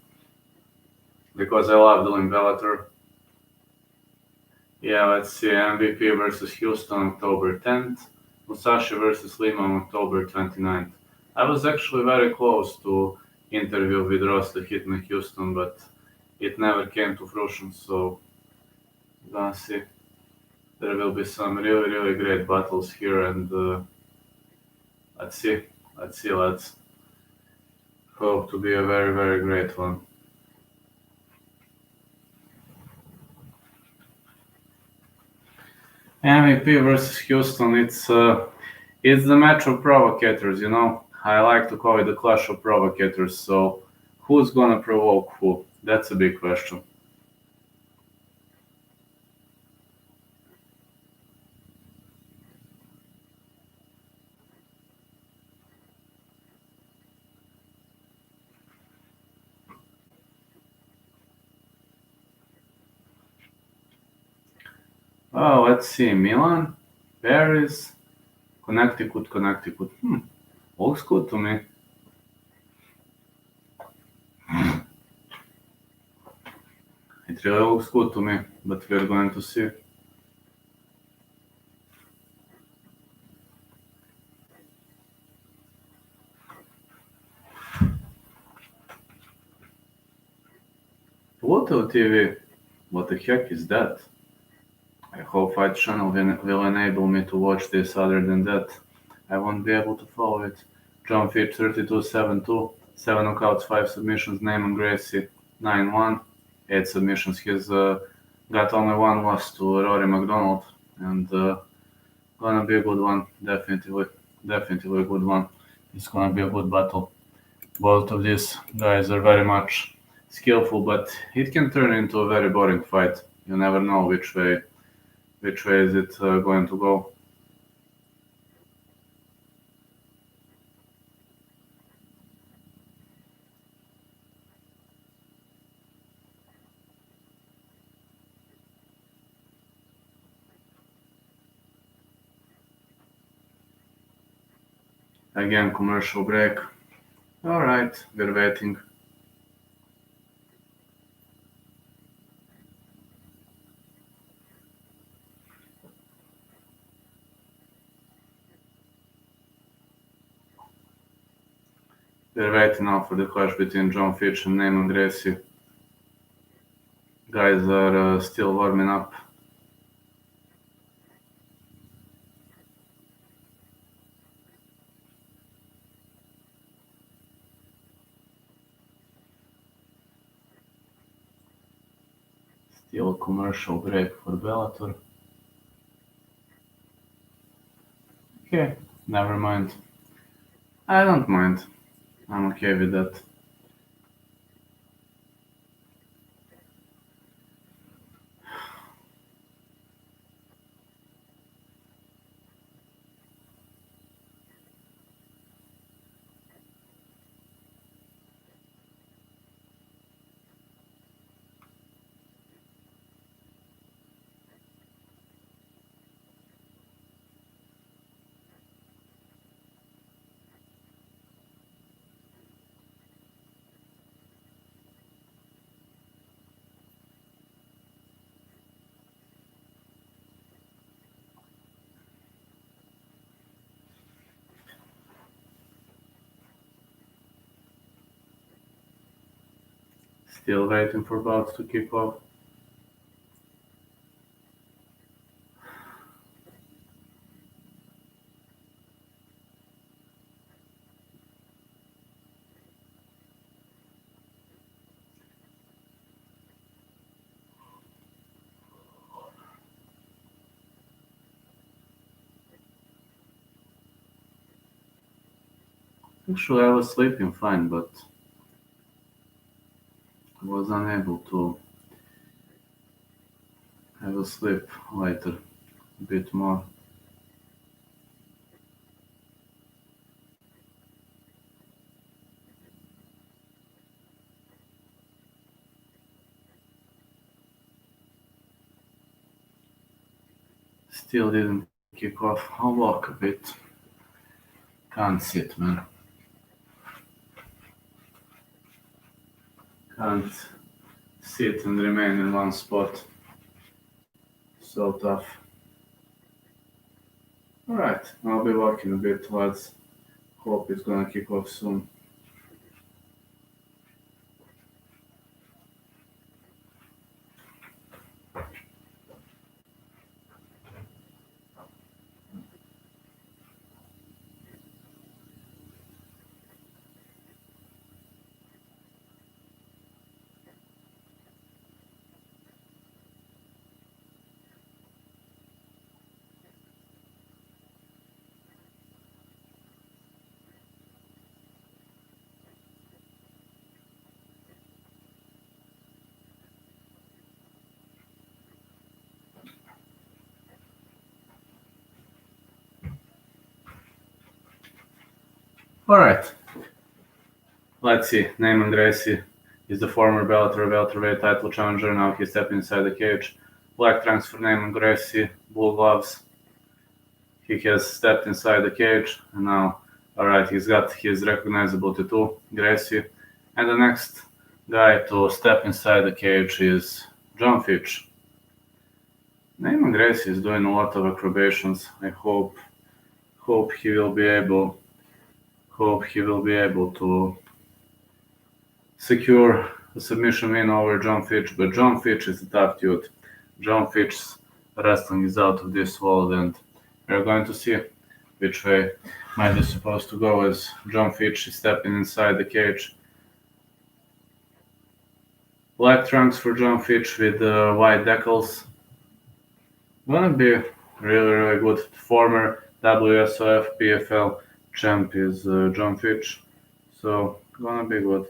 because I love doing Bellator. Yeah, let's see. MVP versus Houston, October 10th. Musashi versus Lima on October 29th. I was actually very close to interview with Ross the Hitman Houston, but it never came to fruition, so gonna see. There will be some really great battles here, and let's see. Let's hope to be a very great one. MVP versus Houston. It's the match of provocators, you know. I like to call it the clash of provocators. So, who's gonna provoke who? That's a big question. Oh, let's see. Milan, Paris, Connecticut. Looks good to me. It really looks good to me, but we're going to see. Pluto TV? What the heck is that? I hope Fight Channel will enable me to watch this. Other than that, I won't be able to follow it. John Fitch 32-7-2, 7 knockouts, 5 submissions. Naaman Gracie 9-1, 8 submissions. He's got only one loss to Rory McDonald, and gonna be a good one. Definitely a good one. It's gonna be a good battle. Both of these guys are very much skillful, but it can turn into a very boring fight. You never know which way is it going to go. Again, commercial break. All right, we're waiting. We're waiting now for the clash between John Fitch and Naaman Gracie. Guys are still warming up. Still a commercial break for Bellator. Okay, never mind. I don't mind. I'm okay with that. Still waiting for bouts to kick off. Actually, I was sleeping fine, but I was unable to have a sleep later a bit more. Still didn't kick off. I'll walk a bit. Can't sit, man. Can't sit and remain in one spot. So tough. Alright, I'll be walking a bit. Let's hope it's gonna kick off soon. Alright, let's see. Neyman Gracie is the former Bellator welterweight title challenger. Now he stepped inside the cage. Black trunks for Neyman Gracie, blue gloves. He has stepped inside the cage, and now, alright, he's got his recognizable tattoo, Gracie. And the next guy to step inside the cage is John Fitch. Neyman Gracie is doing a lot of acrobations. I hope he will be able to secure a submission win over John Fitch, but John Fitch is a tough dude. John Fitch's wrestling is out of this world, and we're going to see which way might be supposed to go as John Fitch is stepping inside the cage. Black trunks for John Fitch with white decals. Gonna be really good. Former WSOF PFL champ is John Fitch, so gonna be good.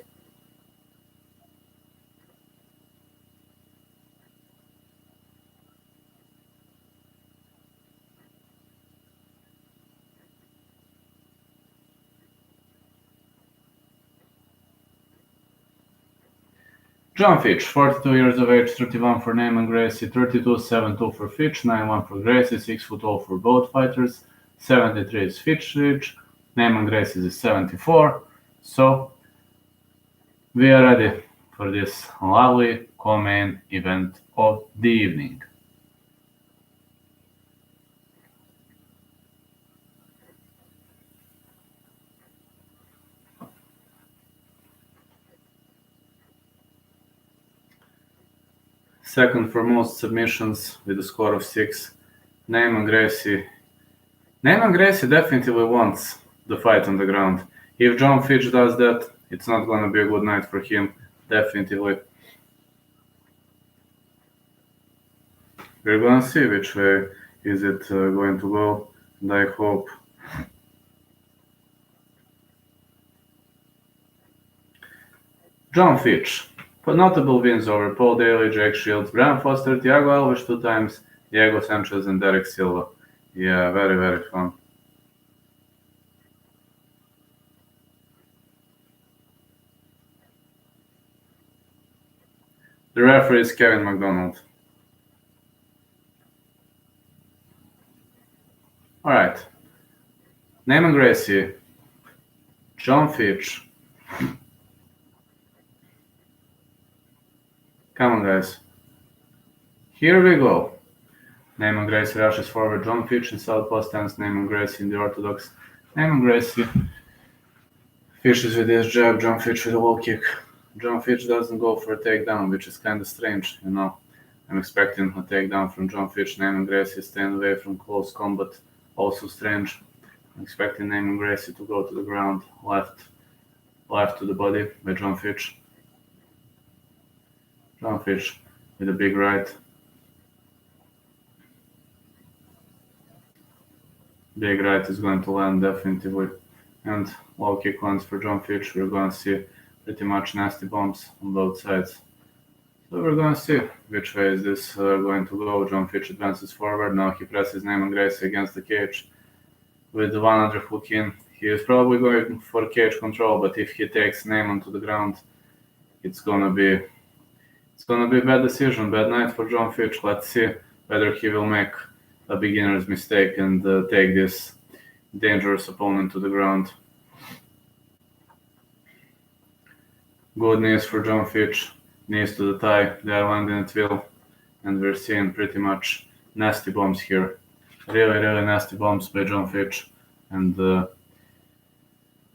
John Fitch, 42 years of age, 31 for Neyman Gracie, 32, 7'2 for Fitch, 9'1 for Gracie, 6'0 for both fighters, 73 is Fitch's age, Neyman Gracie is 74, so we are ready for this lovely co-main event of the evening. Second for most submissions with a score of 6. Neyman Gracie definitely wants the fight on the ground. If John Fitch does that, it's not gonna be a good night for him, definitely. We're gonna see which way is it going to go, and I hope John Fitch. For notable wins over Paul Daly, Jake Shields, Graham Foster, Thiago Alves 2 times, Diego Sanchez and Derek Silva. Yeah, very, very fun. The referee is Kevin McDonald. Alright. Neyman Gracie. John Fitch. Come on, guys. Here we go. Neyman Gracie rushes forward. John Fitch in southpaw stance. Neyman Gracie in the orthodox. Neyman Gracie fishes with his jab. John Fitch with a low kick. John Fitch doesn't go for a takedown, which is kind of strange, you know. I'm expecting a takedown from John Fitch. Neyman Gracie staying away from close combat. Also strange. I'm expecting Neyman Gracie to go to the ground. Left to the body by John Fitch. John Fitch with a big right. Big right is going to land definitely. And low kick lands for John Fitch. We're going to see pretty much nasty bombs on both sides. So we're going to see which way is this going to go. John Fitch advances forward. Now he presses Neyman Gracie against the cage with the one underhook in. He is probably going for cage control, but if he takes Neyman to the ground, it's gonna be a bad decision, bad night for John Fitch. Let's see whether he will make a beginner's mistake and take this dangerous opponent to the ground. Good knees for John Fitch. Knees to the thigh. They are landing at will. And we're seeing pretty much nasty bombs here. Really, really nasty bombs by John Fitch. And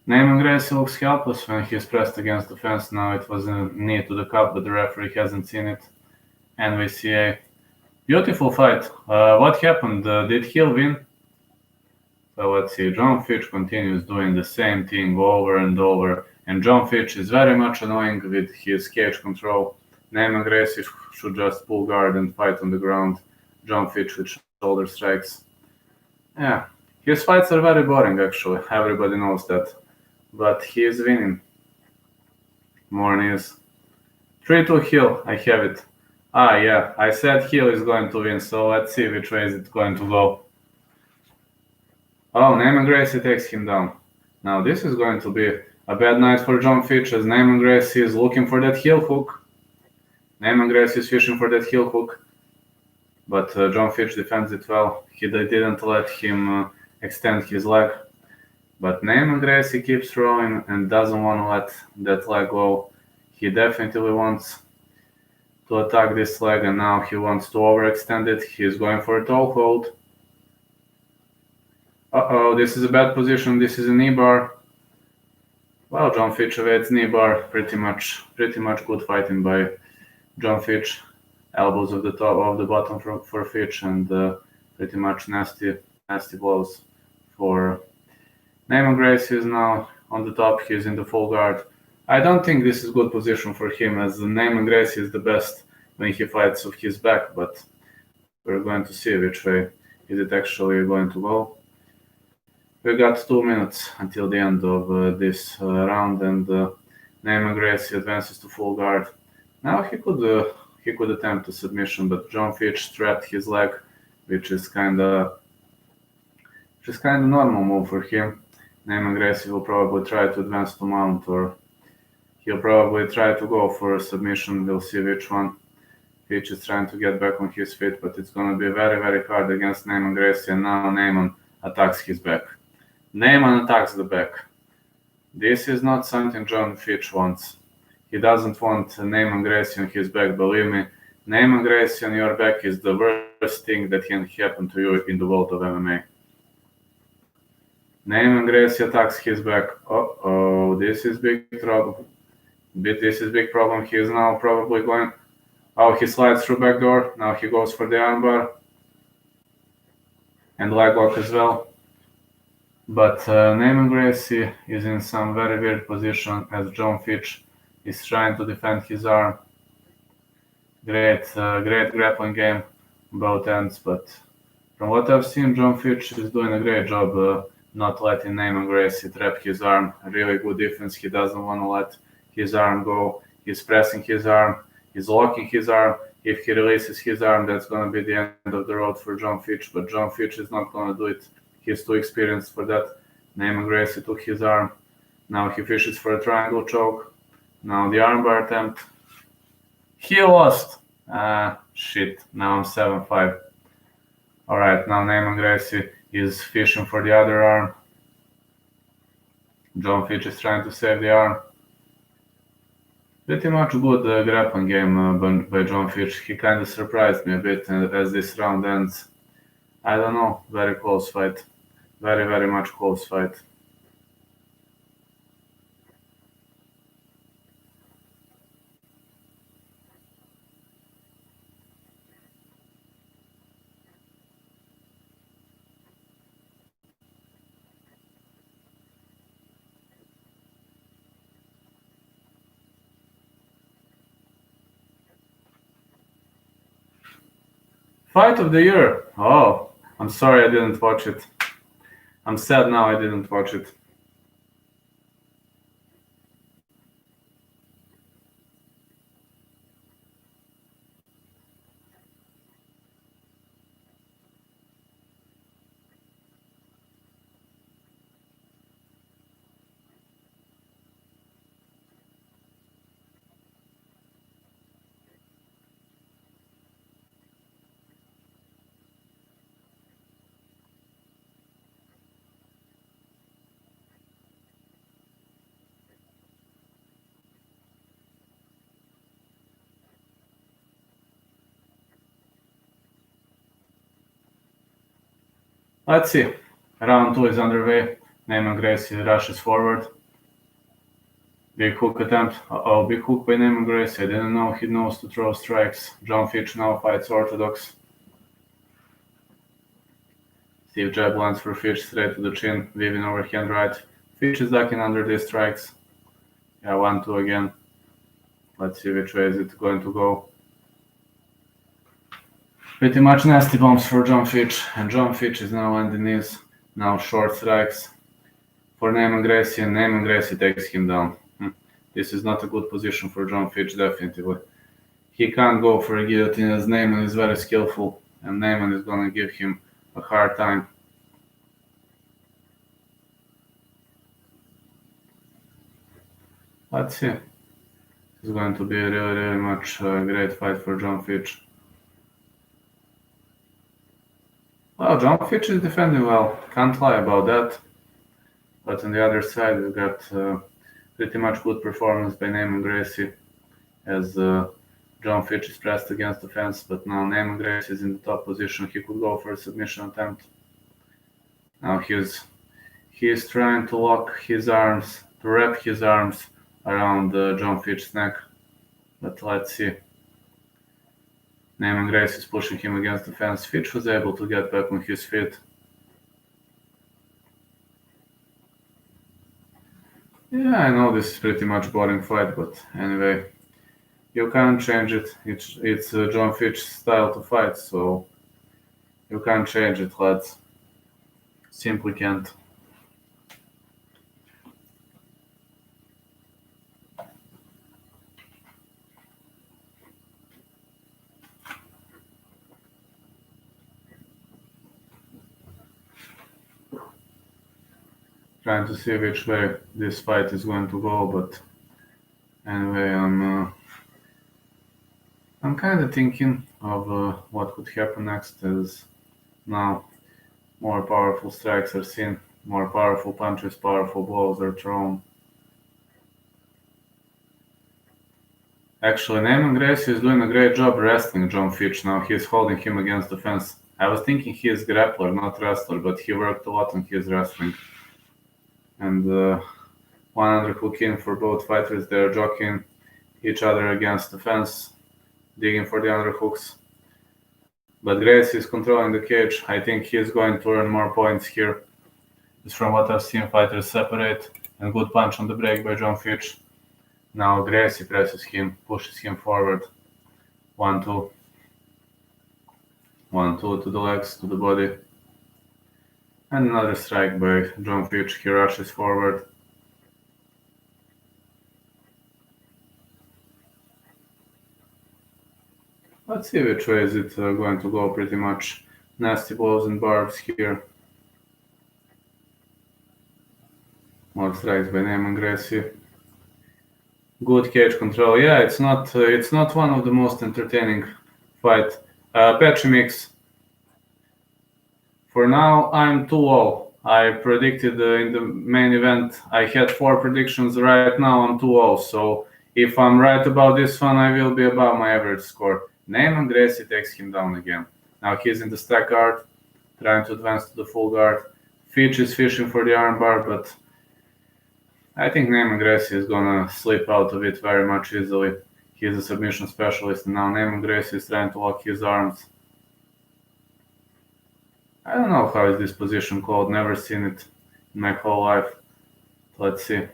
Neyman Gracie looks helpless when he's pressed against the fence. Now it was a knee to the cup, but the referee hasn't seen it. And we see a beautiful fight. What happened? Did Hill win? So let's see. John Fitch continues doing the same thing over and over. And John Fitch is very much annoying with his cage control. Neyman Gracie should just pull guard and fight on the ground. John Fitch with shoulder strikes. Yeah, his fights are very boring actually. Everybody knows that. But he is winning. More knees. 3-2 Hill. I have it. Yeah, I said Hill is going to win, so let's see which way is it going to go. Oh, Neyman Gracie takes him down. Now this is going to be a bad night for John Fitch as Neyman Gracie is looking for that heel hook. Neyman Gracie is fishing for that heel hook. But John Fitch defends it well. He didn't let him extend his leg. But Neyman Gracie keeps throwing and doesn't want to let that leg go. He definitely wants to attack this leg, and now he wants to overextend it. He's going for a toe hold. Uh-oh, this is a bad position. This is a knee bar. Well, John Fitch evades knee bar. Pretty much good fighting by John Fitch. Elbows of the top of the bottom for Fitch, and pretty much nasty blows for Neyman Gracie. Is now on the top. He's in the full guard. I don't think this is good position for him, as Neyman Gracie is the best when he fights with his back, but we're going to see which way is it actually going to go. We got 2 minutes until the end of this round, and Neyman Gracie advances to full guard. Now he could attempt a submission, but John Fitch trapped his leg, which is kind of normal move for him. Neyman Gracie will probably try to advance to mount, or he'll probably try to go for a submission. We'll see which one. Fitch is trying to get back on his feet, but it's going to be very, very hard against Neyman Gracie, and now Neyman attacks his back. Neyman attacks the back. This is not something John Fitch wants. He doesn't want Neyman Gracie on his back, believe me. Neyman Gracie on your back is the worst thing that can happen to you in the world of MMA. Neyman Gracie attacks his back. Uh-oh, this is big trouble. This is big problem. He is now probably going... Oh, he slides through backdoor. Now he goes for the armbar. And leg lock as well. But Neyman Gracie is in some very weird position as John Fitch is trying to defend his arm. Great grappling game, both ends, but from what I've seen, John Fitch is doing a great job not letting Neyman Gracie trap his arm. Really good defense. He doesn't want to let his arm go. He's pressing his arm. He's locking his arm. If he releases his arm, that's going to be the end of the road for John Fitch. But John Fitch is not going to do it. He's too experienced for that. Neyman Gracie took his arm. Now he fishes for a triangle choke. Now the armbar attempt. He lost. Shit. Now I'm 7-5. Alright, now Neyman Gracie is fishing for the other arm. John Fitch is trying to save the arm. Pretty much good grappling game by John Fitch. He kind of surprised me a bit as this round ends. I don't know, very close fight. Very, very much close fight. Fight of the year. Oh, I'm sorry I didn't watch it. I'm sad now I didn't watch it. Let's see. Round 2 is underway. Neyman Gracie rushes forward. Big hook attempt. Oh, big hook by Neyman Gracie. I didn't know he knows to throw strikes. John Fitch now fights orthodox. Steve jab lands for Fitch straight to the chin, weaving overhand right. Fitch is ducking under these strikes. Yeah, 1-2 again. Let's see which way is it going to go. Pretty much nasty bombs for John Fitch, and John Fitch is now on the knees. Now short strikes for Neyman Gracie, and Neyman Gracie takes him down. This is not a good position for John Fitch, definitely. He can't go for a guillotine as Neyman is very skillful, and Neyman is going to give him a hard time. Let's see. It's going to be a really much great fight for John Fitch. Well, John Fitch is defending well, can't lie about that. But on the other side, we've got pretty much good performance by Neyman Gracie as John Fitch is pressed against the fence, but now Neyman Gracie is in the top position. He could go for a submission attempt. Now he's trying to lock his arms, to wrap his arms around John Fitch's neck. But let's see. Neyman Gracie is pushing him against the fence. Fitch was able to get back on his feet. Yeah, I know this is pretty much boring fight, but anyway, you can't change it. It's John Fitch's style to fight, so you can't change it, lads. Simply can't. Trying to see which way this fight is going to go, but anyway, I'm kind of thinking of what could happen next, as now more powerful strikes are seen, more powerful punches, powerful blows are thrown. Actually, Neyman Gracie is doing a great job wrestling John Fitch now. He's holding him against the fence. I was thinking he is grappler, not wrestler, but he worked a lot on his wrestling. And one underhook in for both fighters. They're jockeying each other against the fence. digging for the underhooks. But Gracie is controlling the cage. I think he's going to earn more points here. Just from what I've seen fighters separate. And good punch on the break by John Fitch. Now Gracie presses him, pushes him forward. 1-2. 1-2 to the legs, to the body. And another strike by John Fitch. He rushes forward. Let's see which way is it going to go pretty much. Nasty blows and barbs here. More strikes by Neyman Gracie. Good cage control. Yeah, it's not one of the most entertaining fight. Petri mix. For now, I'm 2-0. I predicted in the main event, I had 4 predictions. Right now, I'm 2-0. So if I'm right about this one, I will be above my average score. Neyman Gracie takes him down again. Now he's in the stack guard, trying to advance to the full guard. Fitch is fishing for the armbar, but I think Neyman Gracie is gonna slip out of it very much easily. He's a submission specialist, and now Neyman Gracie is trying to lock his arms. I don't know how is this position called, never seen it in my whole life. Let's see.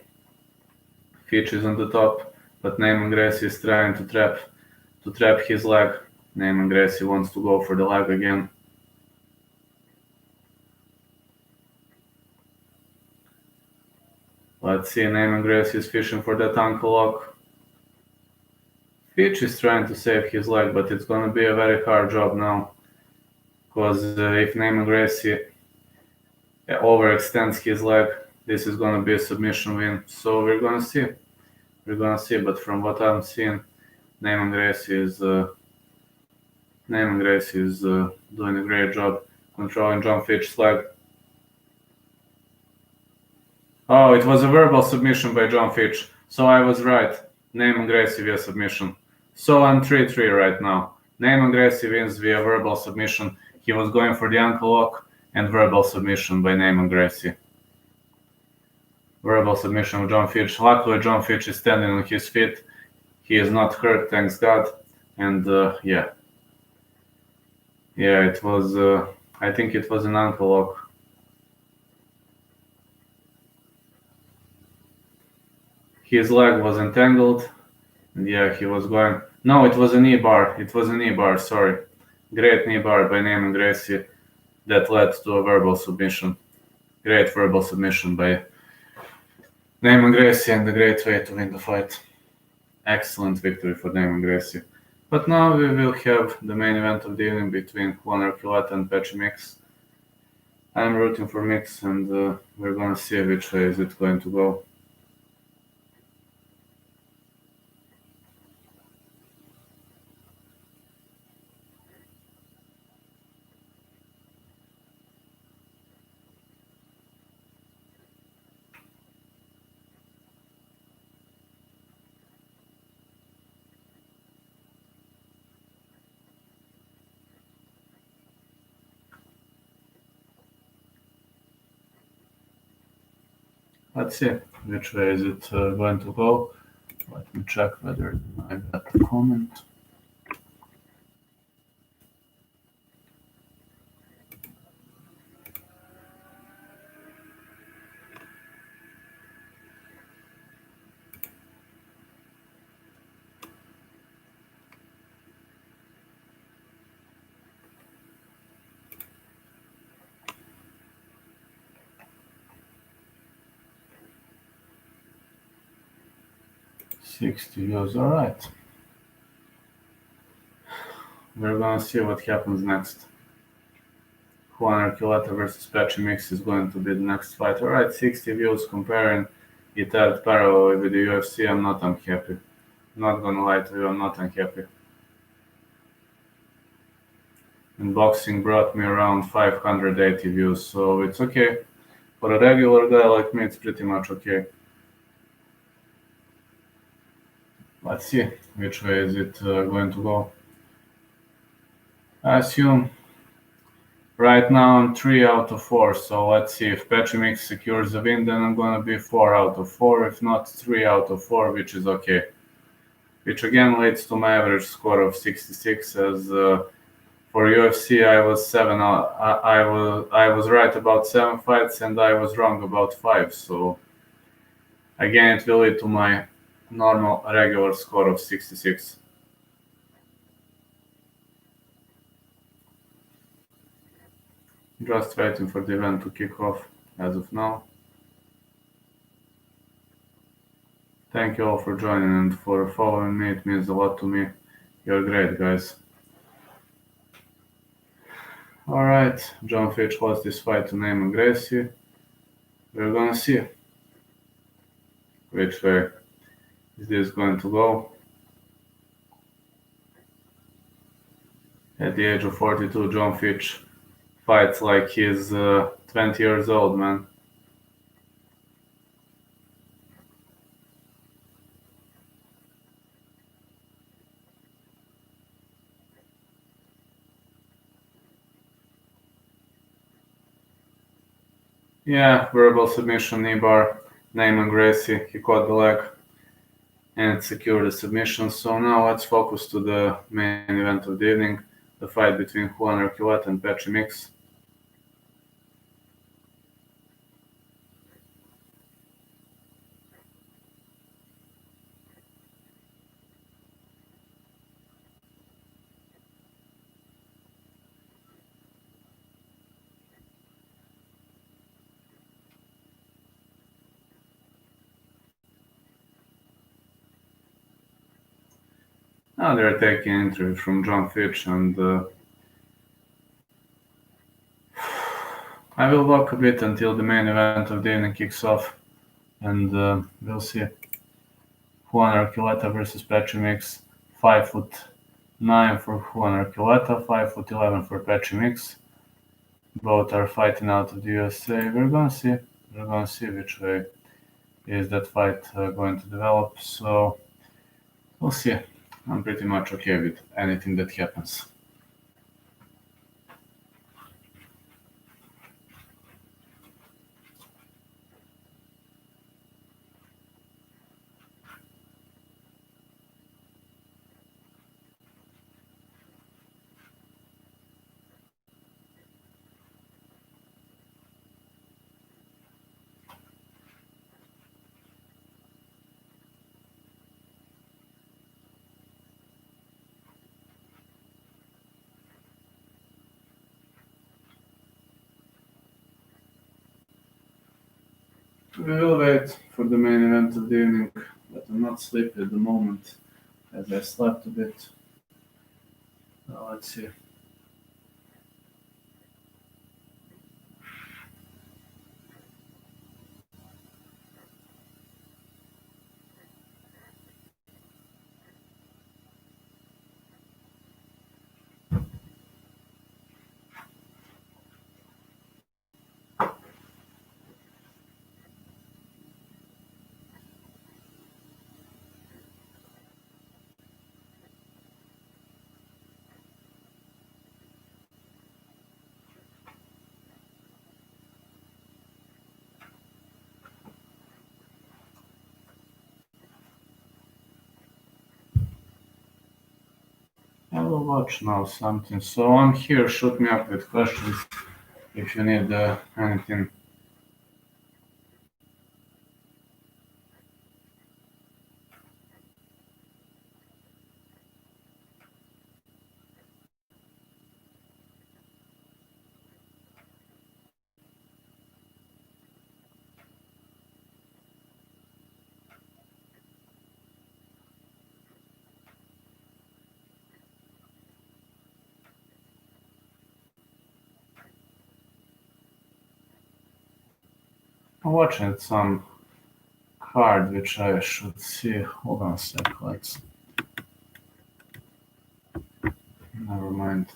Fitch is on the top, but Neyman Gracie is trying to trap his leg. Neyman Gracie wants to go for the leg again. Let's see, Neyman Gracie is fishing for that ankle lock. Fitch is trying to save his leg, but it's gonna be a very hard job now. Because if Neyman Gracie overextends his leg, this is gonna be a submission win. So we're gonna see. But from what I'm seeing, Neyman Gracie is doing a great job controlling John Fitch's leg. Oh, it was a verbal submission by John Fitch. So I was right. Neyman Gracie via submission. So I'm 3-3 right now. Neyman Gracie wins via verbal submission. He was going for the ankle lock and verbal submission by Neyman Gracie. Verbal submission of John Fitch. Luckily, John Fitch is standing on his feet. He is not hurt, thanks God. And yeah, it was, I think it was an ankle lock. His leg was entangled. And yeah, he was going. No, it was a knee bar. Sorry. Great knee bar by Neyman Gracie that led to a verbal submission. Great verbal submission by Neyman Gracie and a great way to win the fight. Excellent victory for Neyman Gracie. But now we will have the main event of the evening between Juan Archuleta and Petri Mix. I'm rooting for Mix, and we're gonna see which way is it going to go. Let's see which way is it going to go. Let me check whether I got a comment. $60, all right. We're gonna see what happens next. Juan Archuleta versus Petri Mix is going to be the next fight. All right, 60 views comparing it at parallel with the UFC. I'm not unhappy. I'm not gonna lie to you, I'm not unhappy. And boxing brought me around 580 views, so it's okay. For a regular guy like me, it's pretty much okay. Let's see which way is it going to go. I assume right now I'm 3 out of 4, so let's see if Petri Mix secures the win, then I'm gonna be 4 out of 4, if not 3 out of 4, which is okay. which again leads to my average score of 66. As for UFC, I was seven. I was right about 7 fights, and I was wrong about 5. So again, it will lead to my normal regular score of 66. Just waiting for the event to kick off as of now. Thank you all for joining and for following me. It means a lot to me. You're great, guys. Alright, John Fitch lost this fight to Neyman Gracie. We're gonna see which way is this going to go. At the age of 42, John Fitch fights like he's 20 years old, man. Yeah, verbal submission, knee bar, Neyman Gracie. He caught the leg and secured the submission. So now let's focus to the main event of the evening, the fight between Juan Archuleta and Patchy Mix. Now they're taking interview from John Fitch, and I will walk a bit until the main event of the evening kicks off, and we'll see. Juan Archuleta versus Patchy Mix, 5'9" for Juan Archuleta, 5'11" for Patchy Mix. Both are fighting out of the USA. We're gonna see. We're gonna see which way is that fight going to develop. So we'll see. I'm pretty much okay with anything that happens. We will wait for the main event of the evening, but I'm not sleepy at the moment as I slept a bit. Let's see. I will watch now something. So I'm here. Shoot me up with questions if you need anything. I'm watching some card which I should see. Hold on a sec. Let's. Never mind.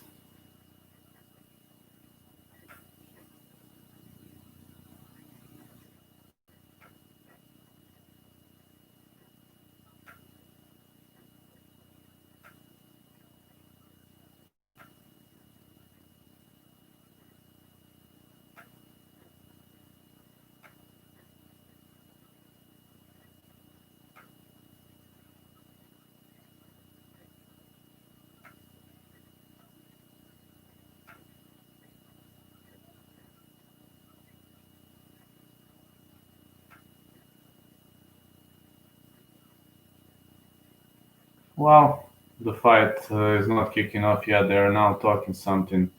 Well, the fight is not kicking off yet. They are now talking something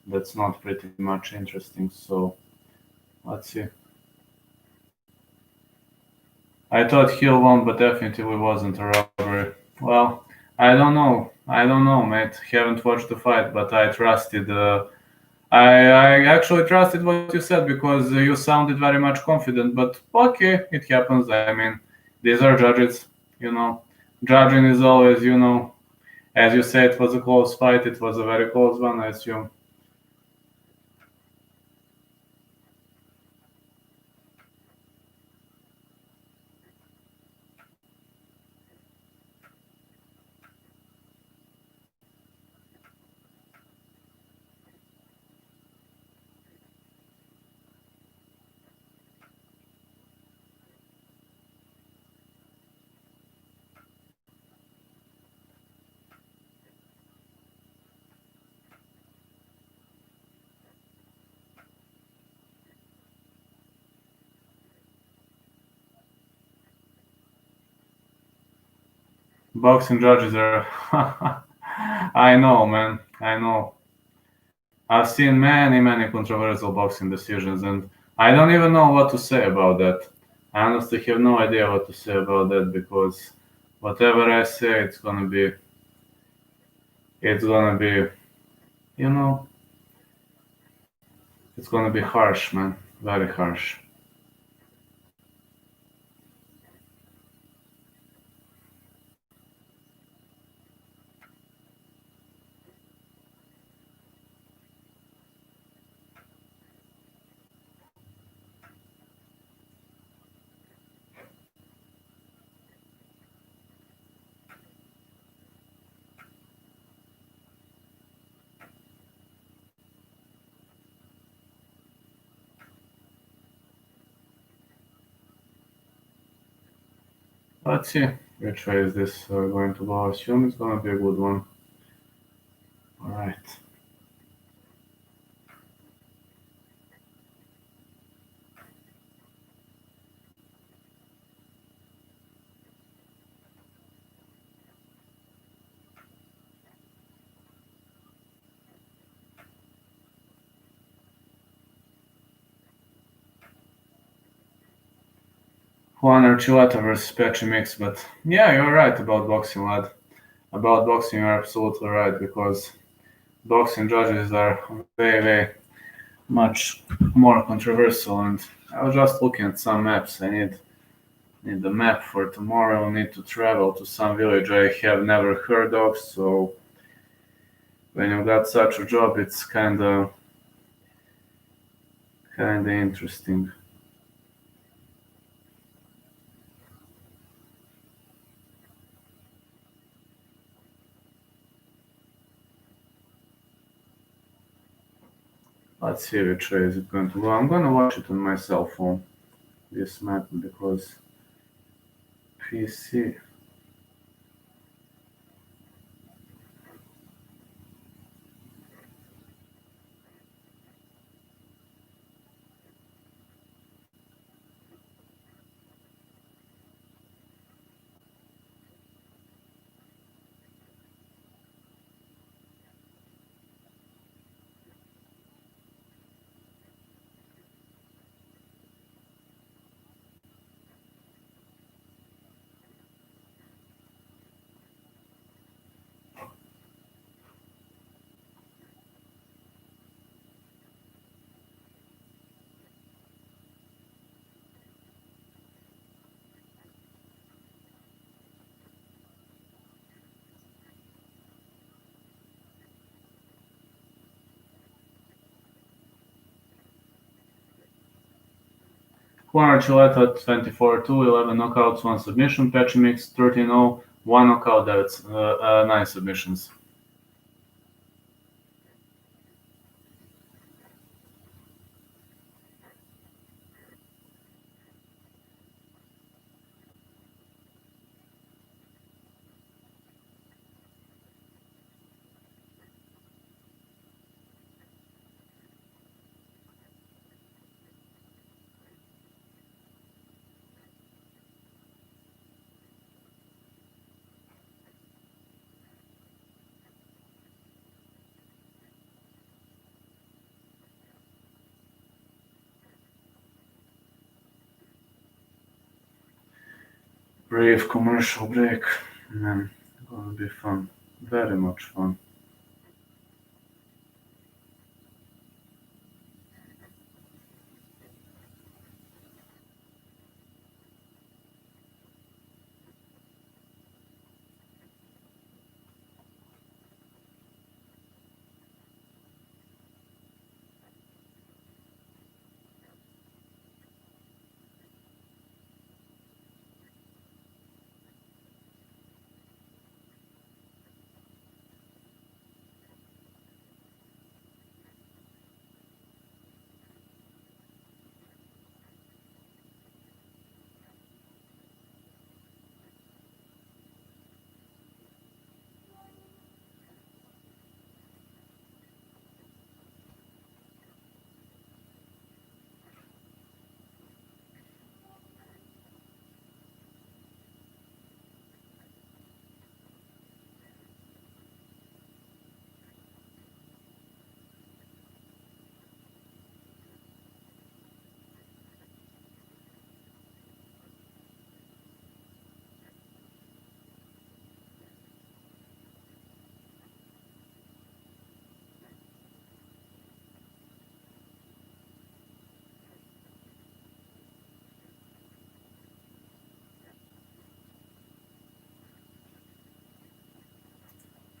that's not pretty much interesting. So let's see. I thought Hill won, but definitely wasn't a robbery. Well, I don't know. I don't know, mate. Haven't watched the fight, but I trusted. I actually trusted what you said because you sounded very much confident. But okay, it happens. I mean, these are judges. You know, judging is always, as you said, it was a close fight. It was a very close one, I assume. Boxing judges are. I know, man. I know. I've seen many, many controversial boxing decisions, and I don't even know what to say about that. I honestly have no idea what to say about that because whatever I say, it's gonna be, you know, it's gonna be harsh, man. Very harsh. Let's see which way is this going to go. I assume it's gonna be a good one. All right. 100 Archuleta versus Petri mix, but yeah, you're right about boxing, lad. About boxing, you're absolutely right because boxing judges are way, way much more controversial. And I was just looking at some maps. I need the map for tomorrow. I need to travel to some village I have never heard of. So when you got such a job, it's kinda interesting. Let's see which way is it going to go. I'm gonna watch it on my cell phone. This map because PC. Juan Archuleta 24-2, 11 knockouts, 1 submission. Petri Mix 13-0, 1 knockout, that's 9 submissions. Brief commercial break. Man, gonna be fun. Very much fun.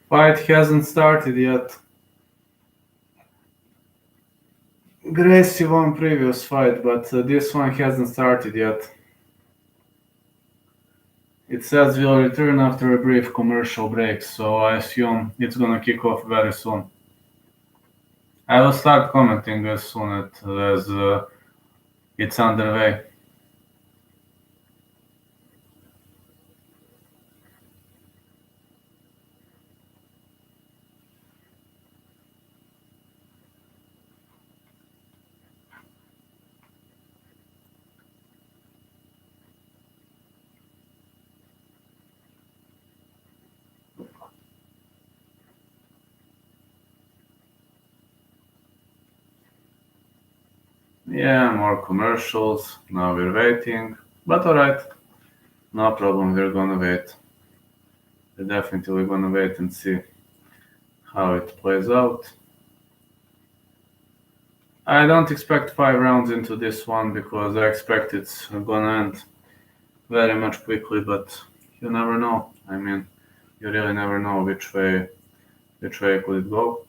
Fight hasn't started yet. Gracie won previous fight, but this one hasn't started yet. It says we'll return after a brief commercial break, so I assume it's gonna kick off very soon. I will start commenting as soon as it's underway. Yeah, more commercials. Now we're waiting. But alright, no problem, we're gonna wait. We're definitely gonna wait and see how it plays out. I don't expect 5 rounds into this one because I expect it's gonna end very much quickly, but you never know. I mean, you really never know which way could it go.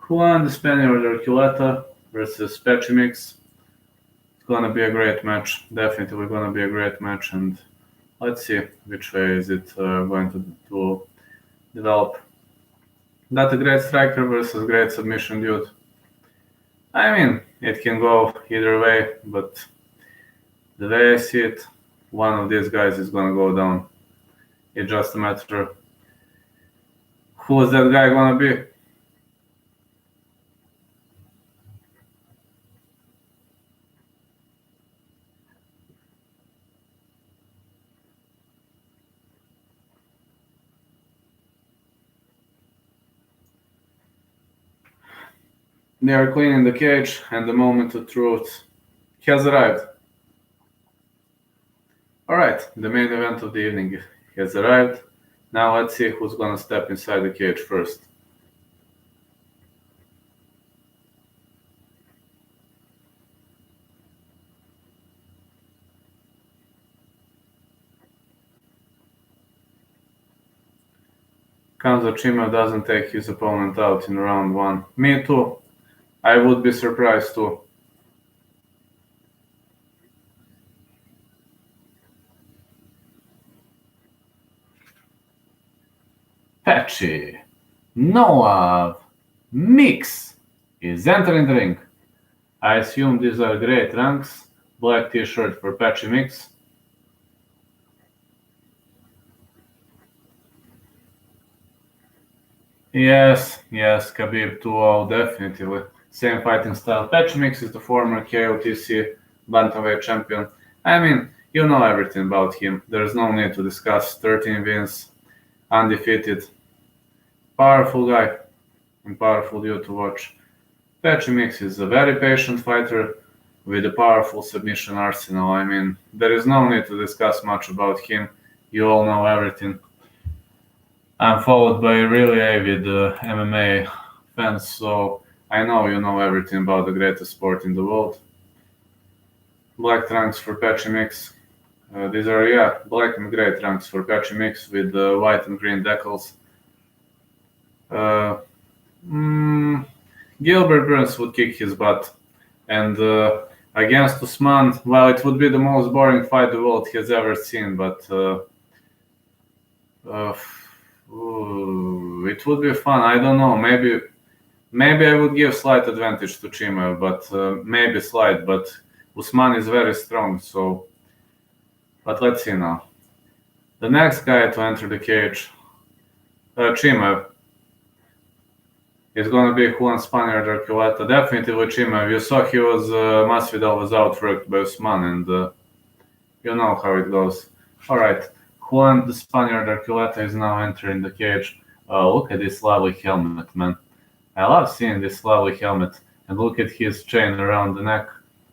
Juan the Spaniard Archuleta versus Pechimix. It's gonna be a great match. Definitely gonna be a great match, and let's see which way is it going to develop. Not a great striker versus great submission dude. I mean, it can go either way, but the way I see it, one of these guys is gonna go down. It's just a matter who's that guy gonna be. They are cleaning the cage, and the moment of truth has arrived. Alright, the main event of the evening has arrived. Now let's see who's gonna step inside the cage first. Kanzo Chima doesn't take his opponent out in round 1. Me too. I would be surprised too. Patchy, Noah, Mix is entering the ring. I assume these are great ranks. Black t-shirt for Patchy Mix. Yes, Khabib 2-0, definitely. same fighting style. Pechimix is the former KOTC bantamweight champion. I mean, you know everything about him. There's no need to discuss. 13 wins, undefeated, powerful guy, and powerful dude to watch. Pechimix is a very patient fighter with a powerful submission arsenal. I mean, there is no need to discuss much about him. You all know everything. I'm followed by really avid MMA fans, so I know you know everything about the greatest sport in the world. Black trunks for Pechimix. These are, black and gray trunks for Pechimix with white and green decals. Gilbert Burns would kick his butt. And against Usman, well, it would be the most boring fight the world has ever seen, but it would be fun. I don't know. Maybe I would give slight advantage to Chimaev, but maybe slight. But Usman is very strong, so. But let's see now. The next guy to enter the cage, Chimaev, is going to be Juan Spaniard Archuleta. Definitely Chimaev. You saw he was Masvidal was outworked by Usman, and you know how it goes. All right. Juan the Spaniard Archuleta is now entering the cage. Look at this lovely helmet, man. I love seeing this lovely helmet. And look at his chain around the neck.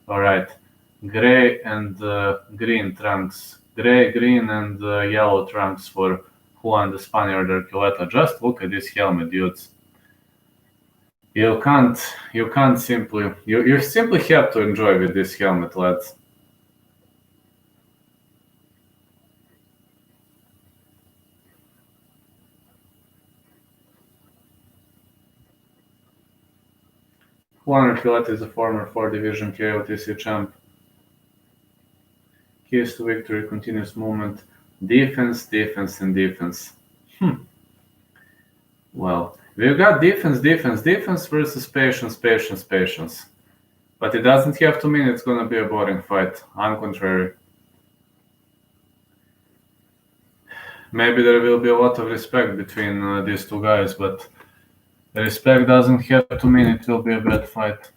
All right. Gray and green trunks. Gray, green, and yellow trunks for Juan the Spaniard Archuleta. Just look at this helmet, dudes. You simply have to enjoy with this helmet, lads. Juan Archuleta is a former 4-division KOTC champ. Keys to victory, continuous movement, defense, defense, and defense. Well, we've got defense versus patience, patience, patience. But it doesn't have to mean it's going to be a boring fight. On contrary. Maybe there will be a lot of respect between these two guys, but respect doesn't have to mean it will be a bad fight.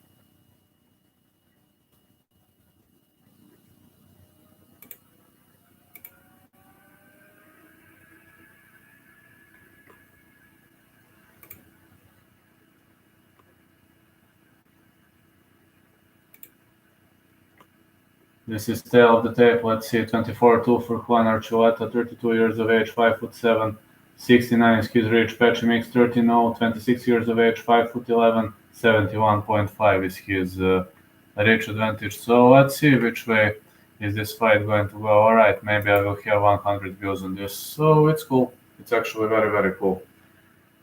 This is tail of the tape. Let's see, 24-2 for Juan Archuleta, 32 years of age, 5'7", 69 is his reach. Pechimix 13-0, 26 years of age, 5'11", 71.5 is his reach advantage. So let's see which way is this fight going to go. All right, maybe I will have 100 views on this. So it's cool. It's actually very, very cool.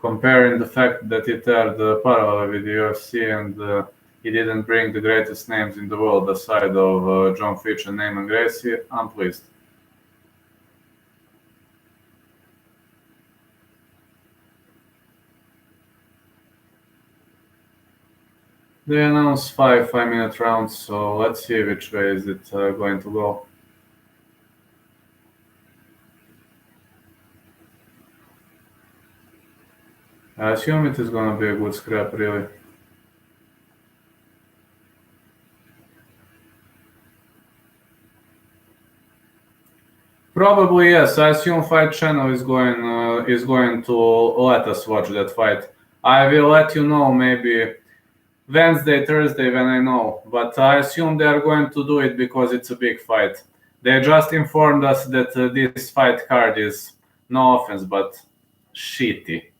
Comparing the fact that it aired parallel with the UFC and he didn't bring the greatest names in the world aside of John Fitch and Naaman Gracie, I'm pleased. They announced 5-minute rounds, so let's see which way is it going to go. I assume it is going to be a good scrap, really. Probably yes. I assume Fight Channel is going to let us watch that fight. I will let you know maybe Wednesday, Thursday when I know. But I assume they are going to do it because it's a big fight. They just informed us that this fight card is, no offense, but shitty,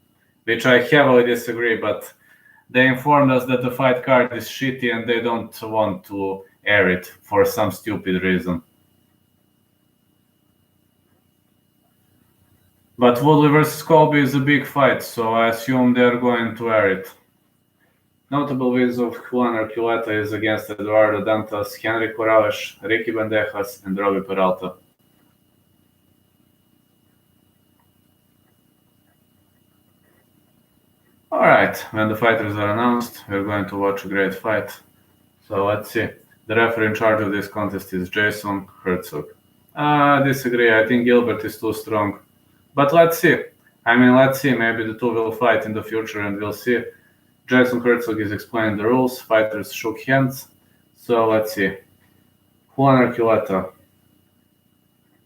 which I heavily disagree. But they informed us that the fight card is shitty and they don't want to air it for some stupid reason. But Woodley versus Colby is a big fight, so I assume they're going to air it. Notable wins of Juan Archuleta is against Eduardo Dantas, Henry Corrales, Ricky Bandejas, and Robbie Peralta. Alright, when the fighters are announced, we're going to watch a great fight. So let's see. The referee in charge of this contest is Jason Herzog. I disagree. I think Gilbert is too strong. But let's see. Let's see. Maybe the two will fight in the future and we'll see. Jason Herzog is explaining the rules. Fighters shook hands. So let's see. Juan Archuleta,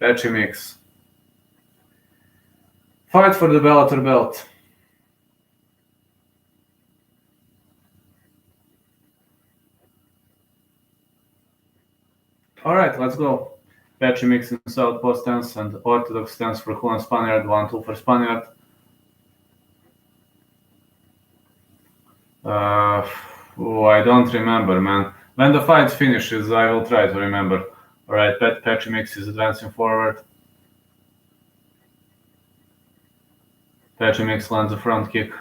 Patchy Mix. Fight for the Bellator belt. Alright, let's go. Patchy Mix in southpaw stance and orthodox stance for Juan Spaniard. 1-2 for Spaniard. I don't remember, man. When the fight finishes, I will try to remember. Alright, Patchy Mix is advancing forward. Patchy Mix lands a front kick.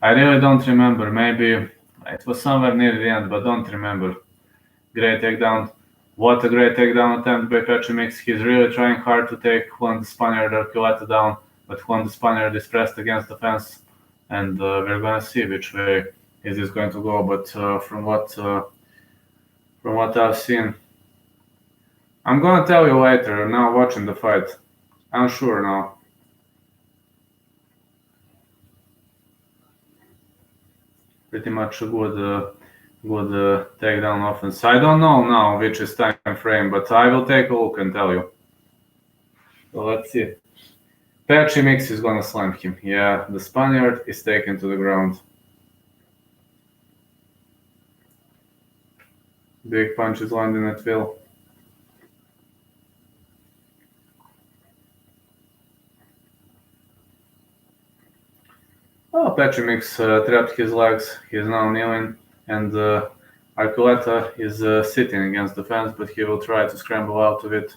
I really don't remember. Maybe it was somewhere near the end, but don't remember. Great takedown. What a great takedown attempt by Patchy Mix. He's really trying hard to take Juan the Spaniard Archuleta down, but Juan the Spaniard is pressed against the fence, and we're gonna see which way is this going to go. But from what I've seen, I'm gonna tell you later. Now watching the fight, I'm sure now. Pretty much a good takedown offense. I don't know now which is time frame, but I will take a look and tell you. So let's see. Patchy Mix is gonna slam him. Yeah, the Spaniard is taken to the ground. Big punches landing at will. Oh, Patchy Mix trapped his legs. He is now kneeling, and Archuleta is sitting against the fence, but he will try to scramble out of it.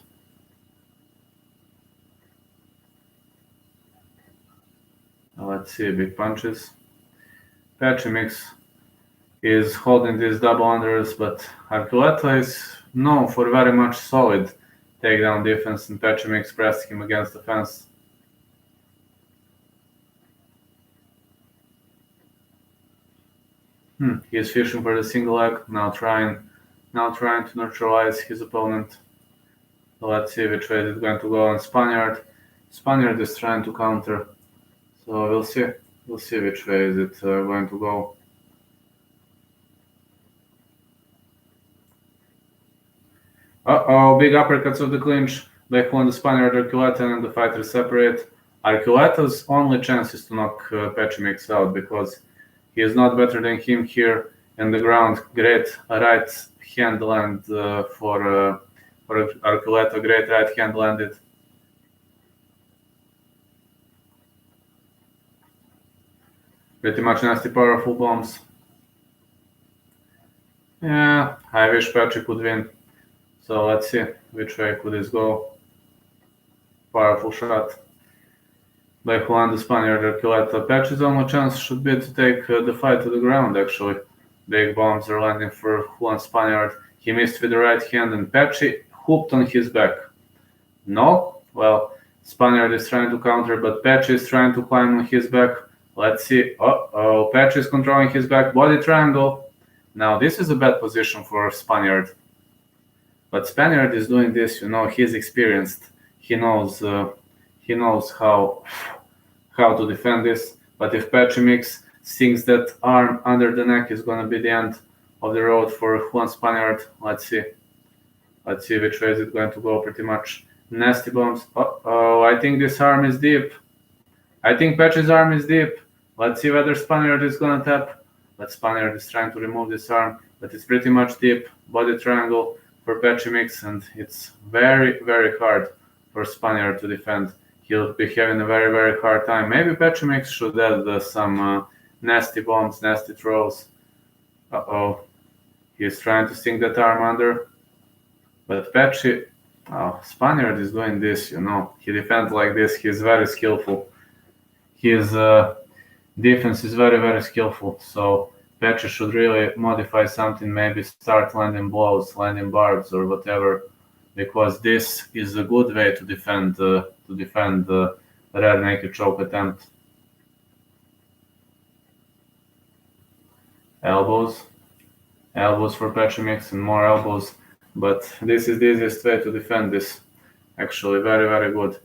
Let's see, big punches. Patchy Mix is holding these double unders, but Archuleta is known for very much solid takedown defense, and Patchy Mix pressed him against the fence. He is fishing for the single leg, now trying to neutralize his opponent. So let's see which way it's going to go on Spaniard. Spaniard is trying to counter, so we'll see which way is it going to go. Big uppercuts of the clinch by Juan the Spaniard Archuleta, and the fighters separate. Archuleta's only chance is to knock Patchy Mix out, because he is not better than him here in the ground. Great right hand land for Archuleta. Great right hand landed. Pretty much nasty, powerful bombs. Yeah, I wish Patchy could win. So let's see which way could this go. Powerful shot by Juan the Spaniard Archuleta. Patchy's only chance should be to take the fight to the ground, actually. Big bombs are landing for Juan Spaniard. He missed with the right hand, and Patchy hooked on his back. No? Well, Spaniard is trying to counter, but Patchy is trying to climb on his back. Let's see. Patchy is controlling his back. Body triangle. Now, this is a bad position for Spaniard. But Spaniard is doing this, he's experienced. He knows how to defend this. But if Patchy Mix thinks that arm under the neck is going to be the end of the road for Juan Spaniard, let's see. Let's see which way is it going to go. Pretty much nasty bombs. I think this arm is deep. I think Patchy's arm is deep. Let's see whether Spaniard is going to tap. But Spaniard is trying to remove this arm. But it's pretty much deep. Body triangle for Patchy Mix, and it's very, very hard for Spaniard to defend. He'll be having a very, very hard time. Maybe Patchy Mix should add some nasty bombs, nasty throws. He's trying to sink that arm under. But Patchy, Spaniard is doing this, He defends like this. He's very skillful. His defense is very, very skillful. So Patchy should really modify something, maybe start landing blows, landing barbs, or whatever, because this is a good way to defend the rear naked choke attempt. Elbows for Patchy Mix, and more elbows. But this is the easiest way to defend this. Actually, very, very good.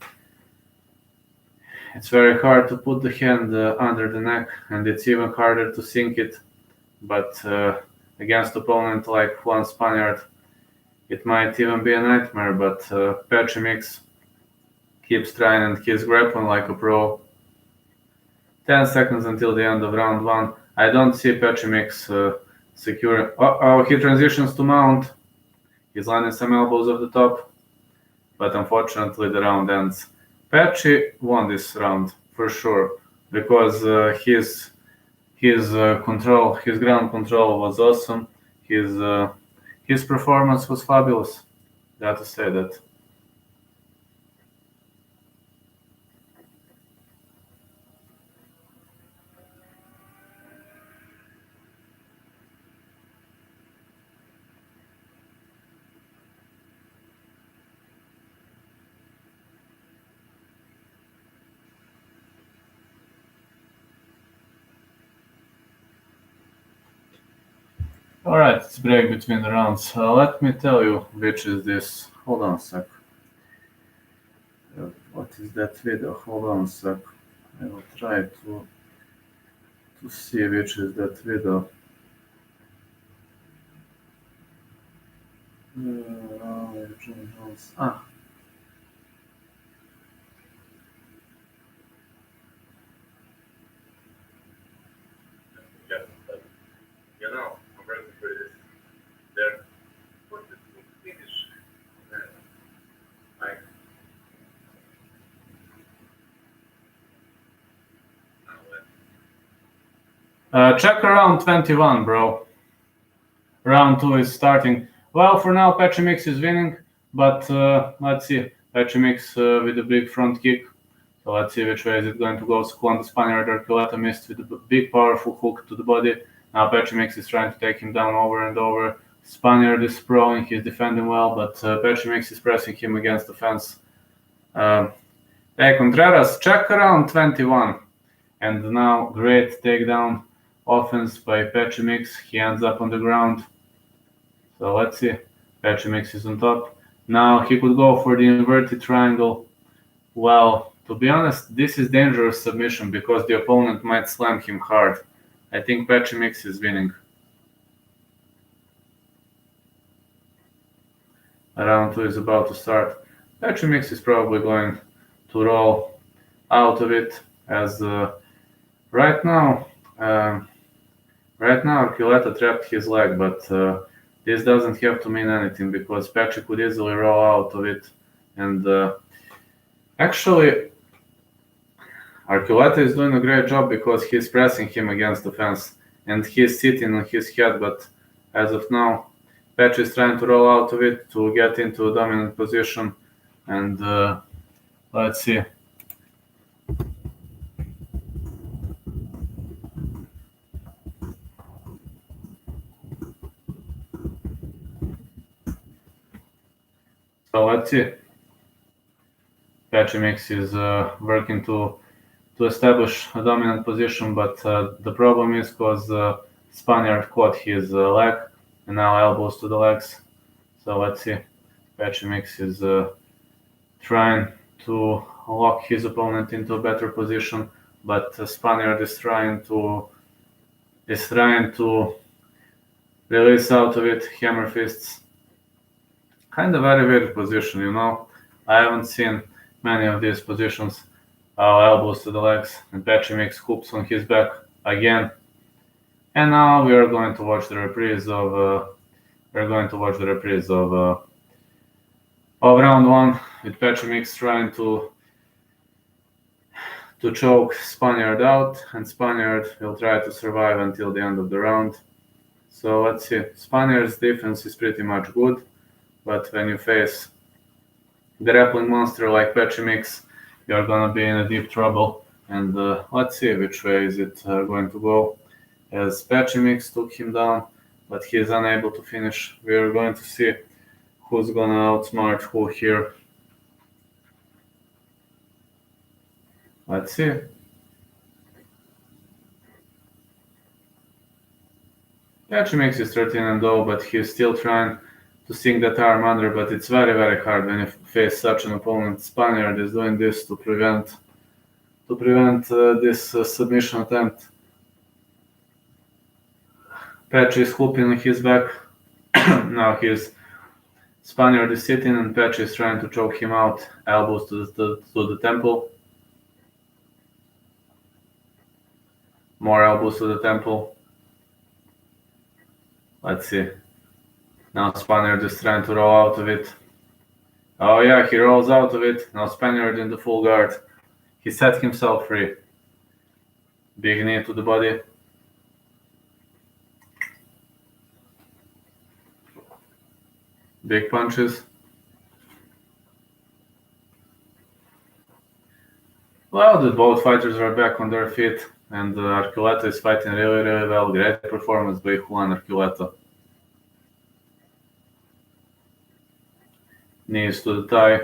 It's very hard to put the hand under the neck, and it's even harder to sink it but against opponent like one Spaniard, it might even be a nightmare. But Petr Mix keeps trying and he's grappling like a pro. 10 seconds until the end of round 1. I don't see Petr Mix secure. Oh, he transitions to mount. He's landing some elbows off the top, but unfortunately the round ends. Petr won this round for sure because his control, his ground control was awesome. His performance was fabulous. Got to say that. Alright, it's break between the rounds. Let me tell you which is this. Hold on a sec. What is that video? Hold on a sec. I will try to see which is that video. Ah. I'm ready for this. There. What did we finish? Check around 21, bro. Round 2 is starting. Well, for now, Petr Mix is winning, but let's see. Petr Mix with a big front kick. So let's see which way is it going to go. Second Spaniard Archuleta missed with a big powerful hook to the body. Now Petr Mix is trying to take him down over and over. Spaniard is sprawling, he's defending well, but Petr Mix is pressing him against the fence. Hey Contreras, check around 21. And now great takedown offense by Petr Mix. He ends up on the ground. So let's see. Petr Mix is on top. Now he could go for the inverted triangle. Well, to be honest, this is dangerous submission because the opponent might slam him hard. I think Petr Mix is winning. Round 2 is about to start. Petr Mix is probably going to roll out of it as right now Archuleta trapped his leg, but this doesn't have to mean anything because Petr could easily roll out of it. And actually, Archuleta is doing a great job because he's pressing him against the fence and he's sitting on his head, but as of now, Petr is trying to roll out of it to get into a dominant position, and let's see. So let's see. Petr Mix is working to establish a dominant position, but the problem is because Spaniard caught his leg and now elbows to the legs. So let's see. Petr Mix is trying to lock his opponent into a better position, but Spaniard is trying to release out of it, hammer fists. Kind of very weird position, you know. I haven't seen many of these positions. Elbows to the legs, and Petr Mix hoops on his back again. And now we are going to watch the reprise of round 1 with Petr Mix trying to choke Spaniard out, and Spaniard will try to survive until the end of the round. So let's see. Spaniard's defense is pretty much good, but when you face a grappling monster like Petr Mix, you're gonna be in a deep trouble. And let's see which way is it going to go. As Petr Mix took him down, but he is unable to finish. We are going to see who's gonna outsmart who here. Let's see. Petr Mix is 13-0, but he's still trying to sink that arm under, but it's very, very hard when you face such an opponent. Spaniard is doing this to prevent this submission attempt. Petr is hooping on his back. Now his Spaniard is sitting and Petr is trying to choke him out. Elbows to the temple. More elbows to the temple. Let's see. Now Spaniard is trying to roll out of it. Oh yeah, he rolls out of it. Now Spaniard in the full guard. He set himself free. Big knee to the body. Big punches. Well, both fighters are back on their feet, and Archuleta is fighting really, really well. Great performance by Juan Archuleta. Knees to the thigh.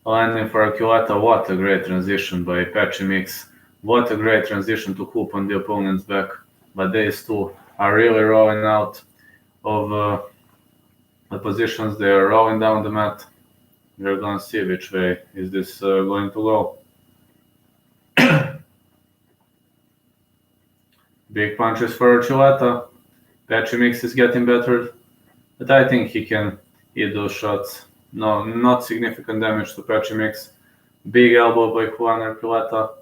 Landing for Archuleta. What a great transition by Petr Mix. What a great transition to hoop on the opponent's back. But these two are really rolling out of the positions. They are rolling down the mat. We're gonna see which way is this going to go. Big punches for Archuleta. Petr Mix is getting better, but I think he can hit those shots. No, not significant damage to Petr Mix. Big elbow by Juan Archuleta.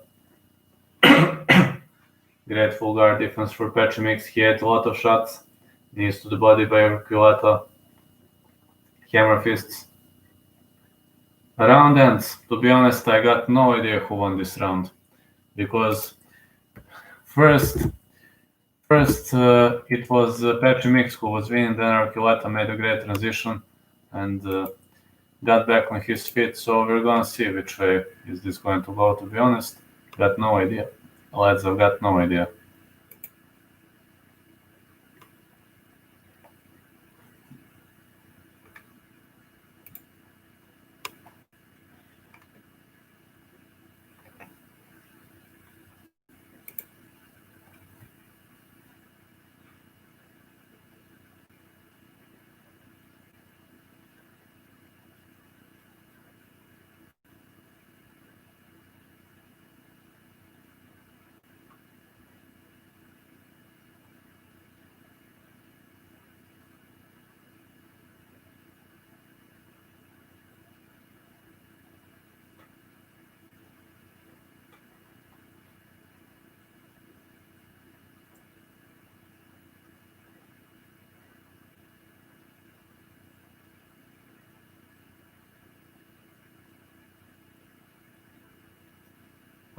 Great full guard defense for Petr Mix. He had a lot of shots. Knees to the body by Archuleta. Hammer fists. Round ends. To be honest, I got no idea who won this round. Because first it was Petr Mix who was winning, then Archuleta made a great transition and got back on his feet. So we're gonna see which way is this going to go, to be honest. Got no idea. Lads, I've got no idea.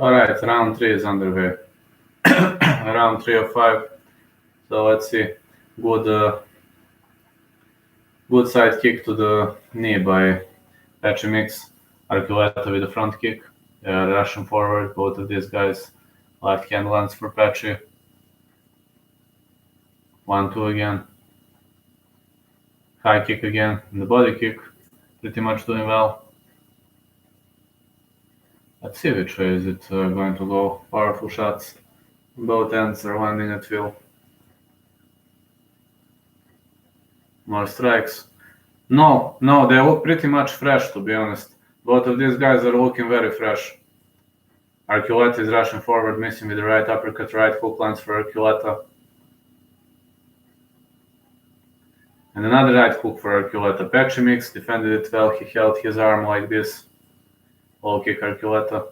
Alright, round 3 is underway. Round 3 of 5. So let's see. Good side kick to the knee by Petr Mix. Archuleta with a front kick. Russian forward, both of these guys. Left hand lands for Petr. 1-2 again. High kick again. And the body kick. Pretty much doing well. Let's see which way is it going to go. Powerful shots. Both ends are landing at will. More strikes. No, they look pretty much fresh, to be honest. Both of these guys are looking very fresh. Archuleta is rushing forward, missing with the right uppercut, right hook lands for Archuleta. And another right hook for Archuleta. Petr Mix defended it well. He held his arm like this. Low kick Archuleta.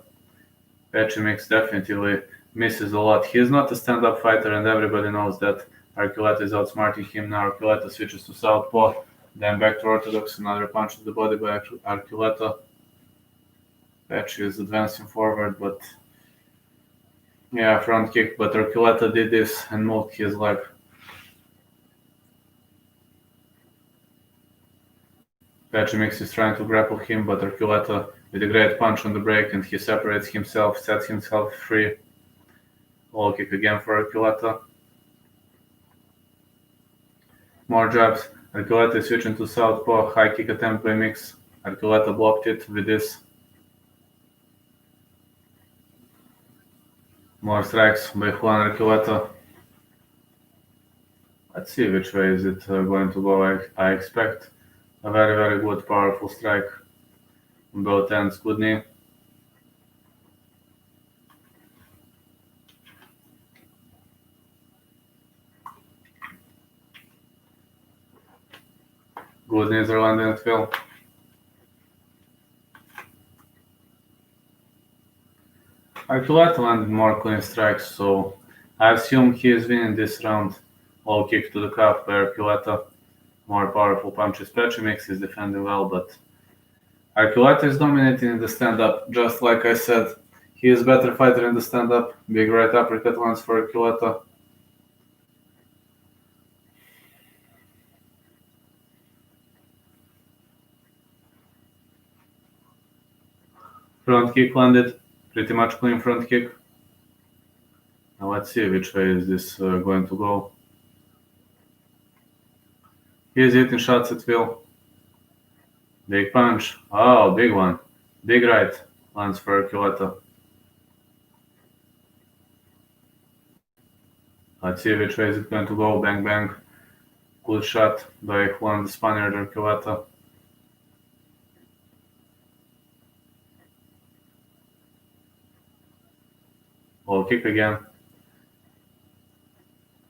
Petr Mix definitely misses a lot. He is not a stand-up fighter, and everybody knows that. Archuleta is outsmarting him. Now Archuleta switches to southpaw, then back to orthodox. Another punch to the body by Archuleta. Petr is advancing forward, but yeah, front kick. But Archuleta did this and moved his leg. Petr Mix is trying to grapple him, but Archuleta with a great punch on the break, and he separates himself, sets himself free. Low kick again for Archuleta. More jabs. Archuleta is switching to southpaw. High kick attempt by Mix. Archuleta blocked it with this. More strikes by Juan Archuleta. Let's see which way is it going to go. I expect a very, very good, powerful strike. On both ends, good knee. Good neither landing at will. Archuleta landed more clean strikes, so I assume he is winning this round. Low kick to the calf by Archuleta. More powerful punches. Mix is defending well, but Archuleta is dominating in the stand-up, just like I said. He is better fighter in the stand-up. Big right uppercut lands for Archuleta. Front kick landed. Pretty much clean front kick. Now let's see which way is this going to go. He is hitting shots at will. Big punch. Oh, big one. Big right. Lands for Archuleta. Let's see which way is it going to go. Bang, bang. Good shot by Juan the Spaniard Archuleta. Low kick again.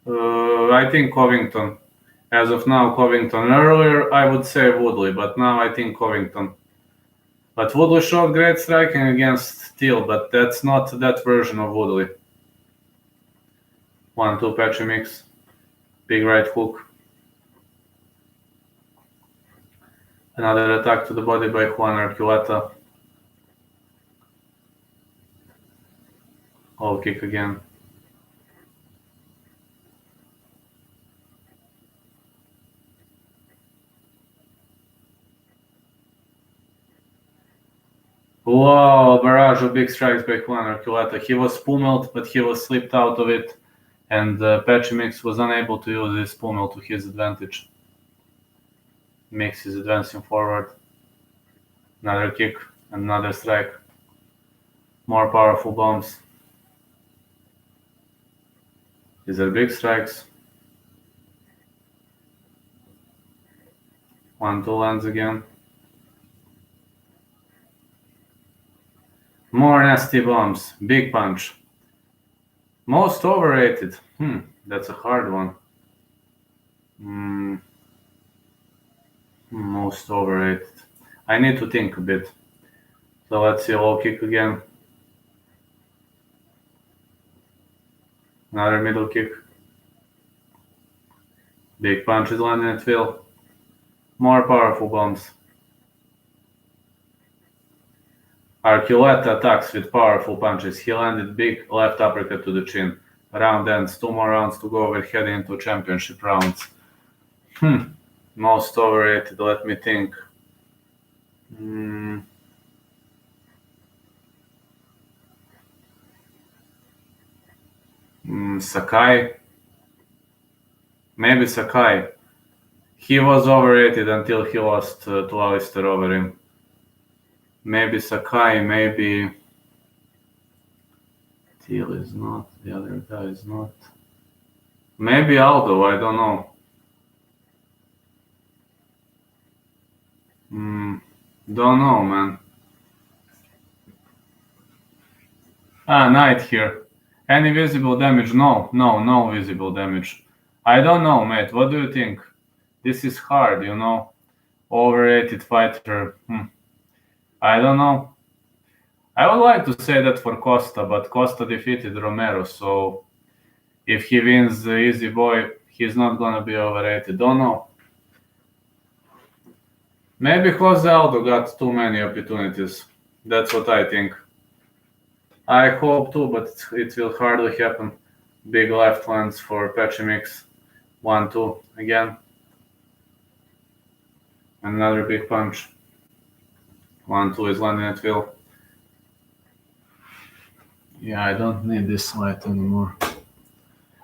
I think Covington. As of now, Covington. Earlier, I would say Woodley, but now I think Covington. But Woodley showed great striking against Steele, but that's not that version of Woodley. 1-2 patchy mix. Big right hook. Another attack to the body by Juan Archuleta. Low kick again. Wow, barrage of big strikes by Juan Archuleta. He was pummeled, but he was slipped out of it, and Patchy Mix was unable to use this pummel to his advantage. Mix is advancing forward. Another kick and another strike. More powerful bombs. These are big strikes. 1-2 lands again. More nasty bombs. Big punch. Most overrated. That's a hard one. Most overrated. I need to think a bit. So let's see, low kick again. Another middle kick. Big punches landing at will. More powerful bombs. Archuleta attacks with powerful punches. He landed big left uppercut to the chin. Round ends. 2 more rounds to go. We're heading into championship rounds. Most overrated. Let me think. Sakai. Maybe Sakai. He was overrated until he lost to Alistair over him. Maybe Sakai, maybe Teal is not, the other guy is not. Maybe Aldo, I don't know. Don't know, man. Knight here. Any visible damage? No visible damage. I don't know, mate. What do you think? This is hard, you know. Overrated fighter. I don't know. I would like to say that for Costa, but Costa defeated Romero, so if he wins the easy boy, he's not gonna be overrated. Don't know. Maybe Jose Aldo got too many opportunities. That's what I think. I hope too, but it will hardly happen. Big left lands for Patchy Mix. 1-2 again. Another big punch. 1-2 is landing at will. Yeah, I don't need this light anymore.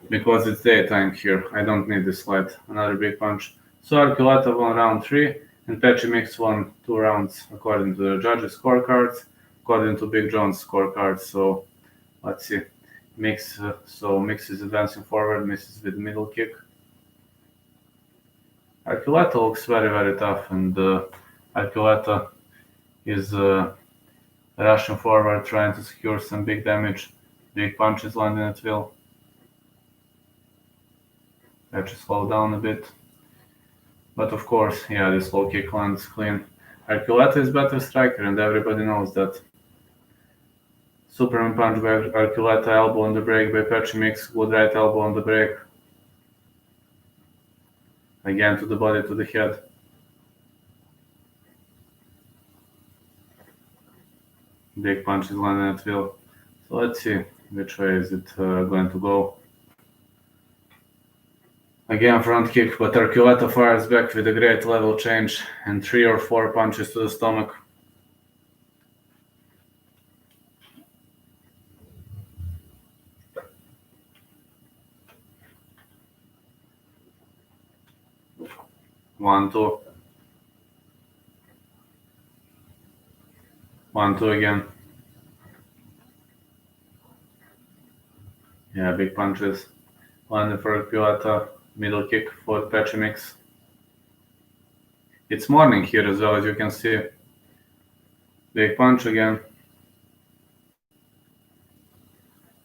Because it's daytime here. I don't need this light. Another big punch. So Archuleta won round 3, and Patchy Mix won 2 rounds according to the judges' scorecards, according to Big John's scorecards. So let's see. Mix is advancing forward, misses with middle kick. Archuleta looks very, very tough, and Archuleta is rushing forward, trying to secure some big damage. Big punches landing at will. Patchy slow down a bit. But of course, yeah, this low kick lands clean. Archuleta is better striker, and everybody knows that. Superman punch by Archuleta, elbow on the break by Mix, good right elbow on the break. Again to the body, to the head. Big punch is landing at will. So let's see which way is it going to go. Again front kick, but Archuleta fires back with a great level change and 3 or 4 punches to the stomach. One, two. 1, 2 again. Yeah, big punches. Landing for Archuleta. Middle kick for Mix. It's morning here as well, as you can see. Big punch again.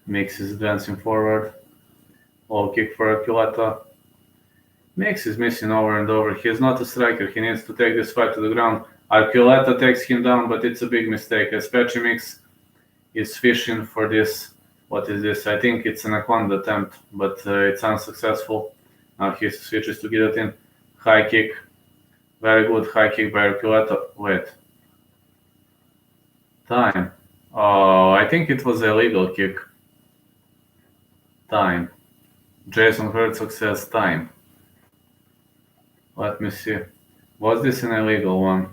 Mix is advancing forward. Low kick for Archuleta. Mix is missing over and over. He's not a striker. He needs to take this fight to the ground. Archuleta takes him down, but it's a big mistake. As Mix is fishing for this. What is this? I think it's an anaconda attempt, but it's unsuccessful. Now he switches to guillotine. High kick. Very good high kick by Archuleta. Wait. Time. Oh, I think it was a legal kick. Time. Jason Herzog says time. Let me see. Was this an illegal one?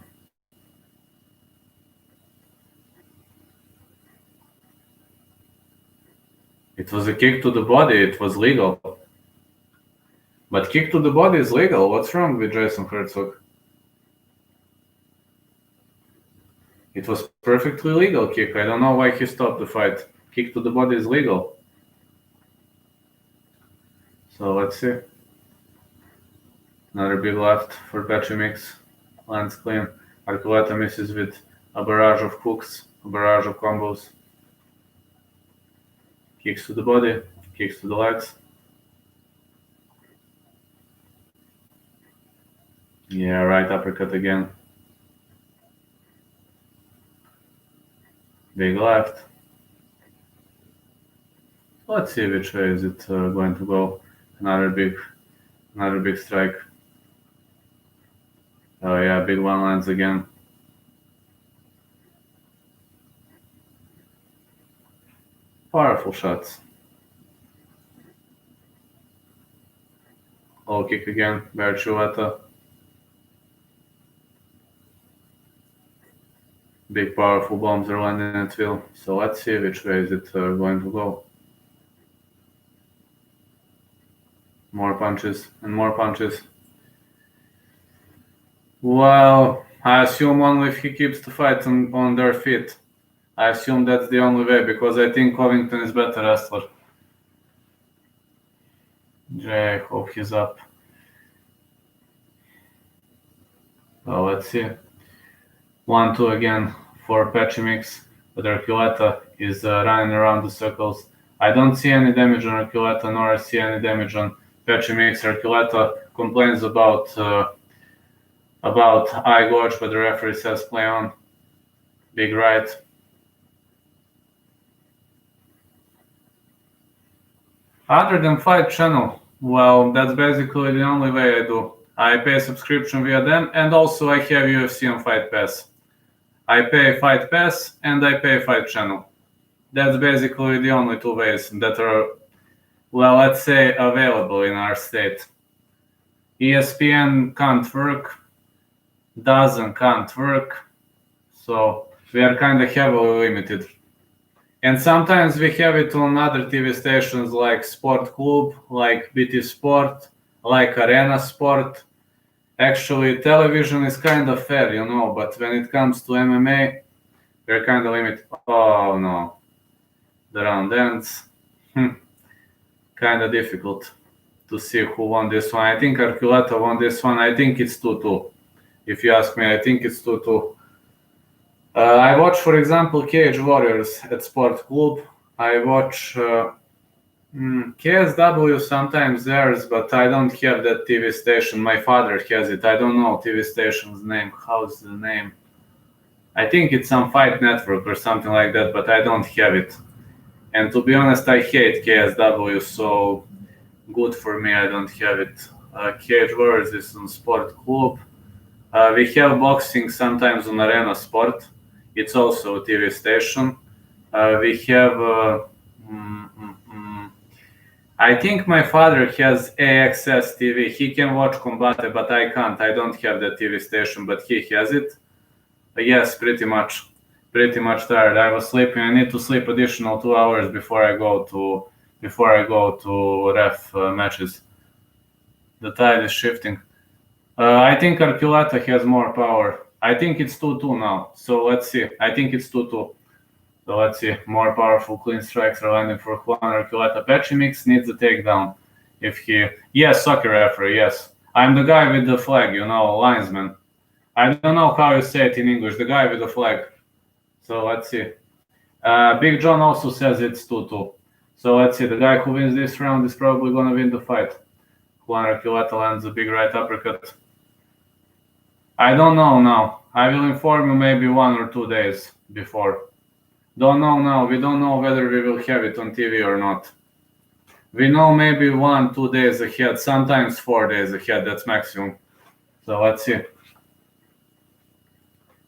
It was a kick to the body. It was legal. But kick to the body is legal. What's wrong with Jason Herzog? It was perfectly legal kick. I don't know why he stopped the fight. Kick to the body is legal. So let's see. Another big left for Mix. Lands clean. Archuleta misses with a barrage of hooks, a barrage of combos. Kicks to the body, kicks to the legs. Yeah, right uppercut again. Big left. Let's see which way is it going to go. Another big strike. Oh yeah, big one lands again. Powerful shots. Low kick again by Archuleta. Big powerful bombs are landing at will. So let's see which way is it going to go. More punches and more punches. Well, I assume only if he keeps the fight on their feet. I assume that's the only way, because I think Covington is better wrestler. I hope he's up. Well, let's see. 1, 2 again for Mix, but Archuleta is running around the circles. I don't see any damage on Archuleta, nor I see any damage on Mix. Archuleta complains about eye gorge, but the referee says play on. Big right. Other than Fight Channel, well, that's basically the only way I do. I pay subscription via them, and also I have UFC on Fight Pass. I pay Fight Pass and I pay Fight Channel. That's basically the only two ways that are, well, let's say, available in our state. ESPN can't work, can't work, so we are kind of heavily limited. And sometimes we have it on other TV stations like Sport Club, like BT Sport, like Arena Sport. Actually, television is kind of fair, but when it comes to MMA, we're kind of limited. Oh no, the round ends. Kind of difficult to see who won this one. I think Archuleta won this one. I think it's 2-2. If you ask me, I think it's 2-2. I watch, for example, Cage Warriors at Sport Club. I watch KSW sometimes airs, but I don't have that TV station. My father has it. I don't know TV station's name. How's the name? I think it's some Fight Network or something like that, but I don't have it. And to be honest, I hate KSW, so good for me I don't have it. Cage Wars is on Sport Club. We have boxing sometimes on Arena Sport. It's also a TV station. We have I think my father has AXS TV. He can watch Combate, but I can't. I don't have that TV station, but he has it. Yes, pretty much. Pretty much tired. I was sleeping. I need to sleep additional 2 hours before I go to ref matches. The tide is shifting. I think Archuleta has more power. I think it's 2-2 now. So let's see. I think it's 2-2. So let's see. More powerful clean strikes are landing for Juan Archuleta. Pechimix needs a takedown. Yes, soccer referee, yes. I'm the guy with the flag, linesman. I don't know how you say it in English. The guy with the flag. So let's see. Big John also says it's 2-2. So let's see. The guy who wins this round is probably going to win the fight. Juan Archuleta lands a big right uppercut. I don't know now. I will inform you maybe 1 or 2 days before. Don't know now. We don't know whether we will have it on TV or not. We know maybe 1-2 days ahead, sometimes 4 days ahead. That's maximum. So let's see.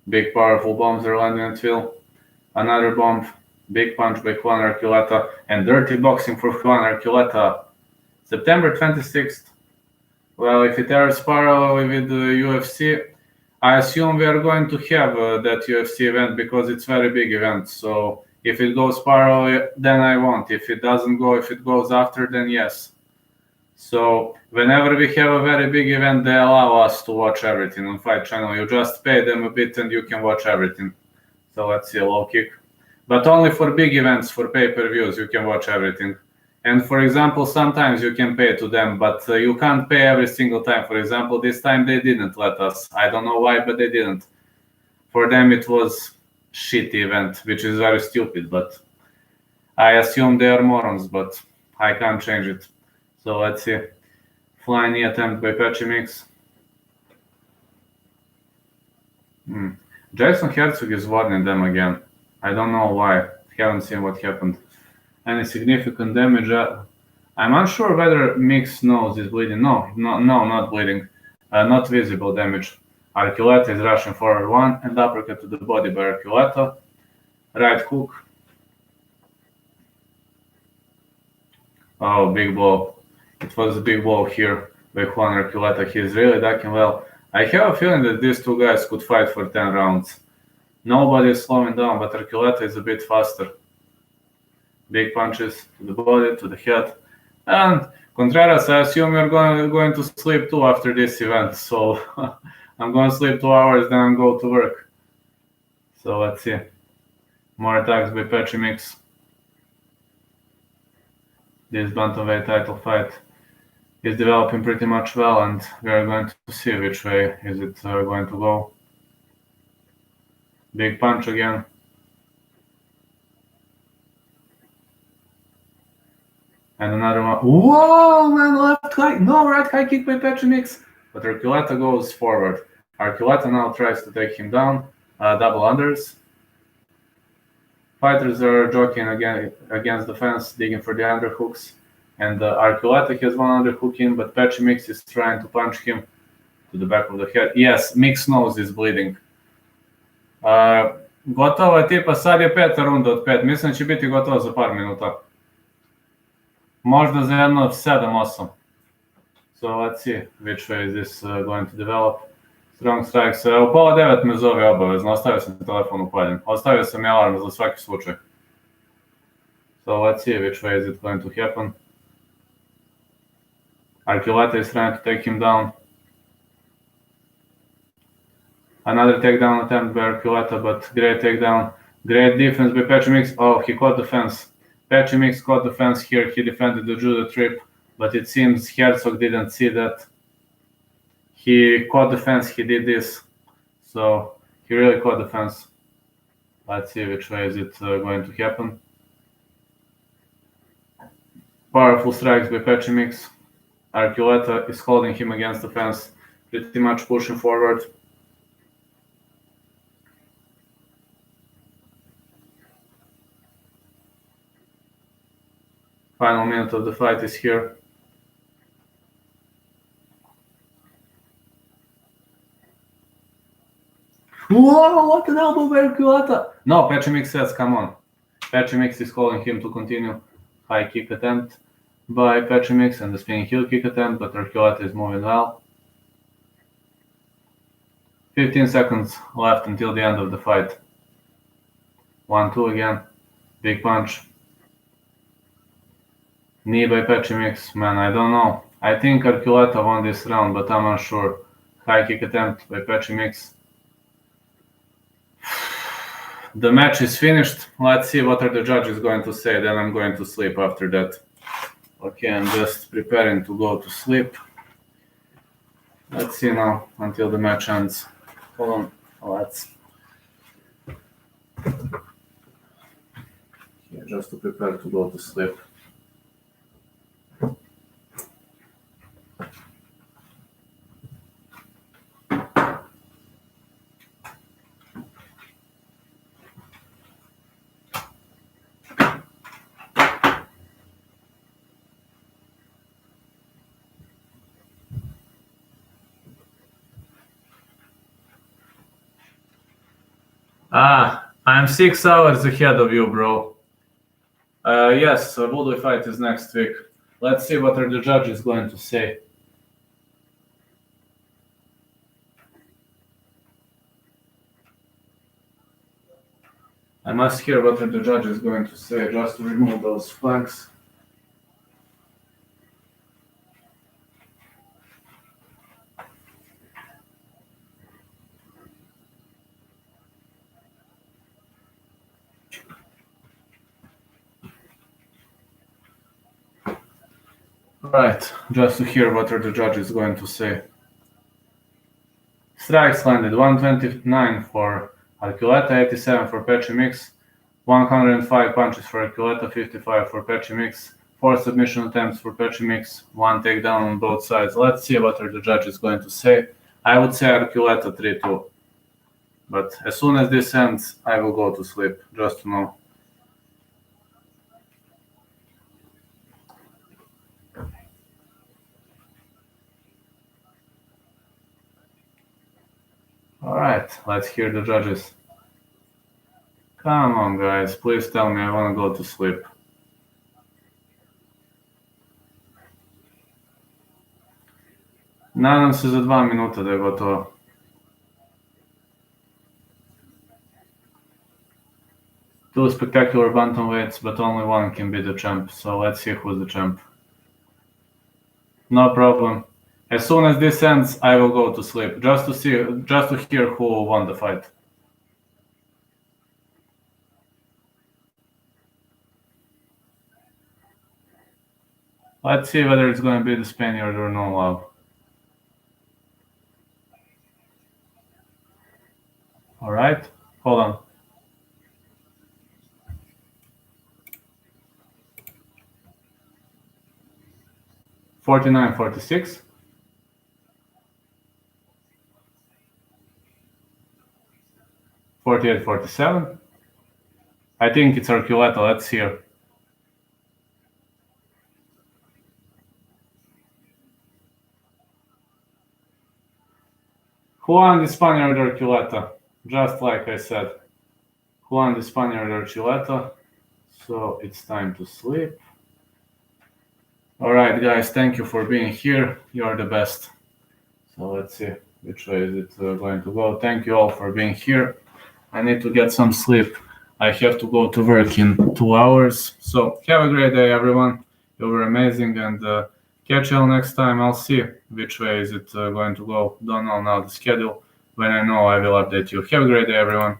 Big powerful bombs are landing at Phil. Another bomb. Big punch by Juan Archuleta. And dirty boxing for Juan Archuleta. September 26th. Well, if it airs parallel with the UFC, I assume we are going to have that UFC event because it's a very big event. So if it goes parallel, then I won't. If it doesn't go, if it goes after, then yes. So whenever we have a very big event, they allow us to watch everything on Fight Channel. You just pay them a bit and you can watch everything. So let's see a low kick. But only for big events, for pay-per-views, you can watch everything. And for example, sometimes you can pay to them, but you can't pay every single time. For example, this time they didn't let us. I don't know why, but they didn't. For them, it was shitty event, which is very stupid, but I assume they are morons, but I can't change it. So let's see. Flying knee attempt by Pechimix. Jason Herzog is warning them again. I don't know why. Haven't seen what happened. Any significant damage? I'm unsure whether Mix nose is bleeding. No, not bleeding. Not visible damage. Archuleta is rushing forward one and uppercut to the body by Archuleta. Right hook. Oh, big blow. It was a big blow here by Juan Archuleta. He's really ducking well. I have a feeling that these two guys could fight for 10 rounds. Nobody is slowing down, but Archuleta is a bit faster. Big punches to the body, to the head. And Contreras, I assume you're going to sleep too after this event. So I'm going to sleep 2 hours, then I'm going to work. So let's see. More attacks by Pechimix. This bantamweight title fight is developing pretty much well, and we are going to see which way is it going to go. Big punch again. And another one. Whoa, man, left high. No, right high kick by Pechimix. But Archuleta goes forward. Archuleta now tries to take him down. Double unders. Fighters are jockeying again against the fence, digging for the underhooks. And Archuleta has one underhook in, but Pechimix is trying to punch him to the back of the head. Yes, Mix nose is bleeding. Gotovo je tipa, sad je 5. runda od 5. Mislim će biti gotovo za par minuta. Možda za jedno 7-8. So let's see which way is this going to develop. Strong strikes. U pola 9 me zove obavezno. Ostavio sam telefon upaljen. Ostavio sam i alarm za svaki slučaj. So let's see which way is it going to happen. Archuleta is trying to take him down. Another takedown attempt by Archuleta, but great takedown. Great defense by Pechimix. Oh, he caught the fence. Pechimix caught the fence here. He defended the judo trip, but it seems Herzog didn't see that. He caught the fence. He did this. So he really caught the fence. Let's see which way is it going to happen. Powerful strikes by Pechimix. Archuleta is holding him against the fence, pretty much pushing forward. Final minute of the fight is here. Whoa, what an elbow by Archuleta! No, Pechimix says, come on. Pechimix is calling him to continue. High kick attempt by Pechimix and the spinning heel kick attempt, but Archuleta is moving well. 15 seconds left until the end of the fight. 1-2 again. Big punch. Knee by Pechimix. Man, I don't know. I think Archuleta won this round, but I'm unsure. High kick attempt by Pechimix. The match is finished. Let's see what are the judges going to say. Then I'm going to sleep after that. Okay, I'm just preparing to go to sleep. Let's see now until the match ends. Hold on. Let's. Yeah, just to prepare to go to sleep. I'm 6 hours ahead of you, bro. Yes, Woodley fight is next week. Let's see what are the judges going to say. I must hear what are the judges going to say just to remove those flags. Right, just to hear what are the judges going to say. Strikes landed 129 for Archuleta, 87 for Pechimix, 105 punches for Archuleta, 55 for Pechimix, 4 submission attempts for Pechimix, 1 takedown on both sides. Let's see what are the judges going to say. I would say Archuleta 3-2. But as soon as this ends, I will go to sleep, just to know. Alright, let's hear the judges. Come on, guys, please tell me I want to go to sleep. Nadam se za 2 minuta da je gotovo. Two spectacular bantamweights, but only one can be the champ, so let's see who's the champ. No problem. As soon as this ends, I will go to sleep, just to hear who won the fight. Let's see whether it's going to be the Spaniard or no love. Alright, hold on. $49.46. $48.47. I think it's Archuleta. Let's hear. Juan the Spaniard Archuleta. Just like I said. Juan the Spaniard Archuleta. So it's time to sleep. Alright, guys, thank you for being here. You're the best. So let's see which way is it going to go. Thank you all for being here. I need to get some sleep. I have to go to work in 2 hours. So have a great day, everyone. You were amazing, and catch you all next time. I'll see which way is it going to go. Don't know now the schedule. When I know, I will update you. Have a great day, everyone.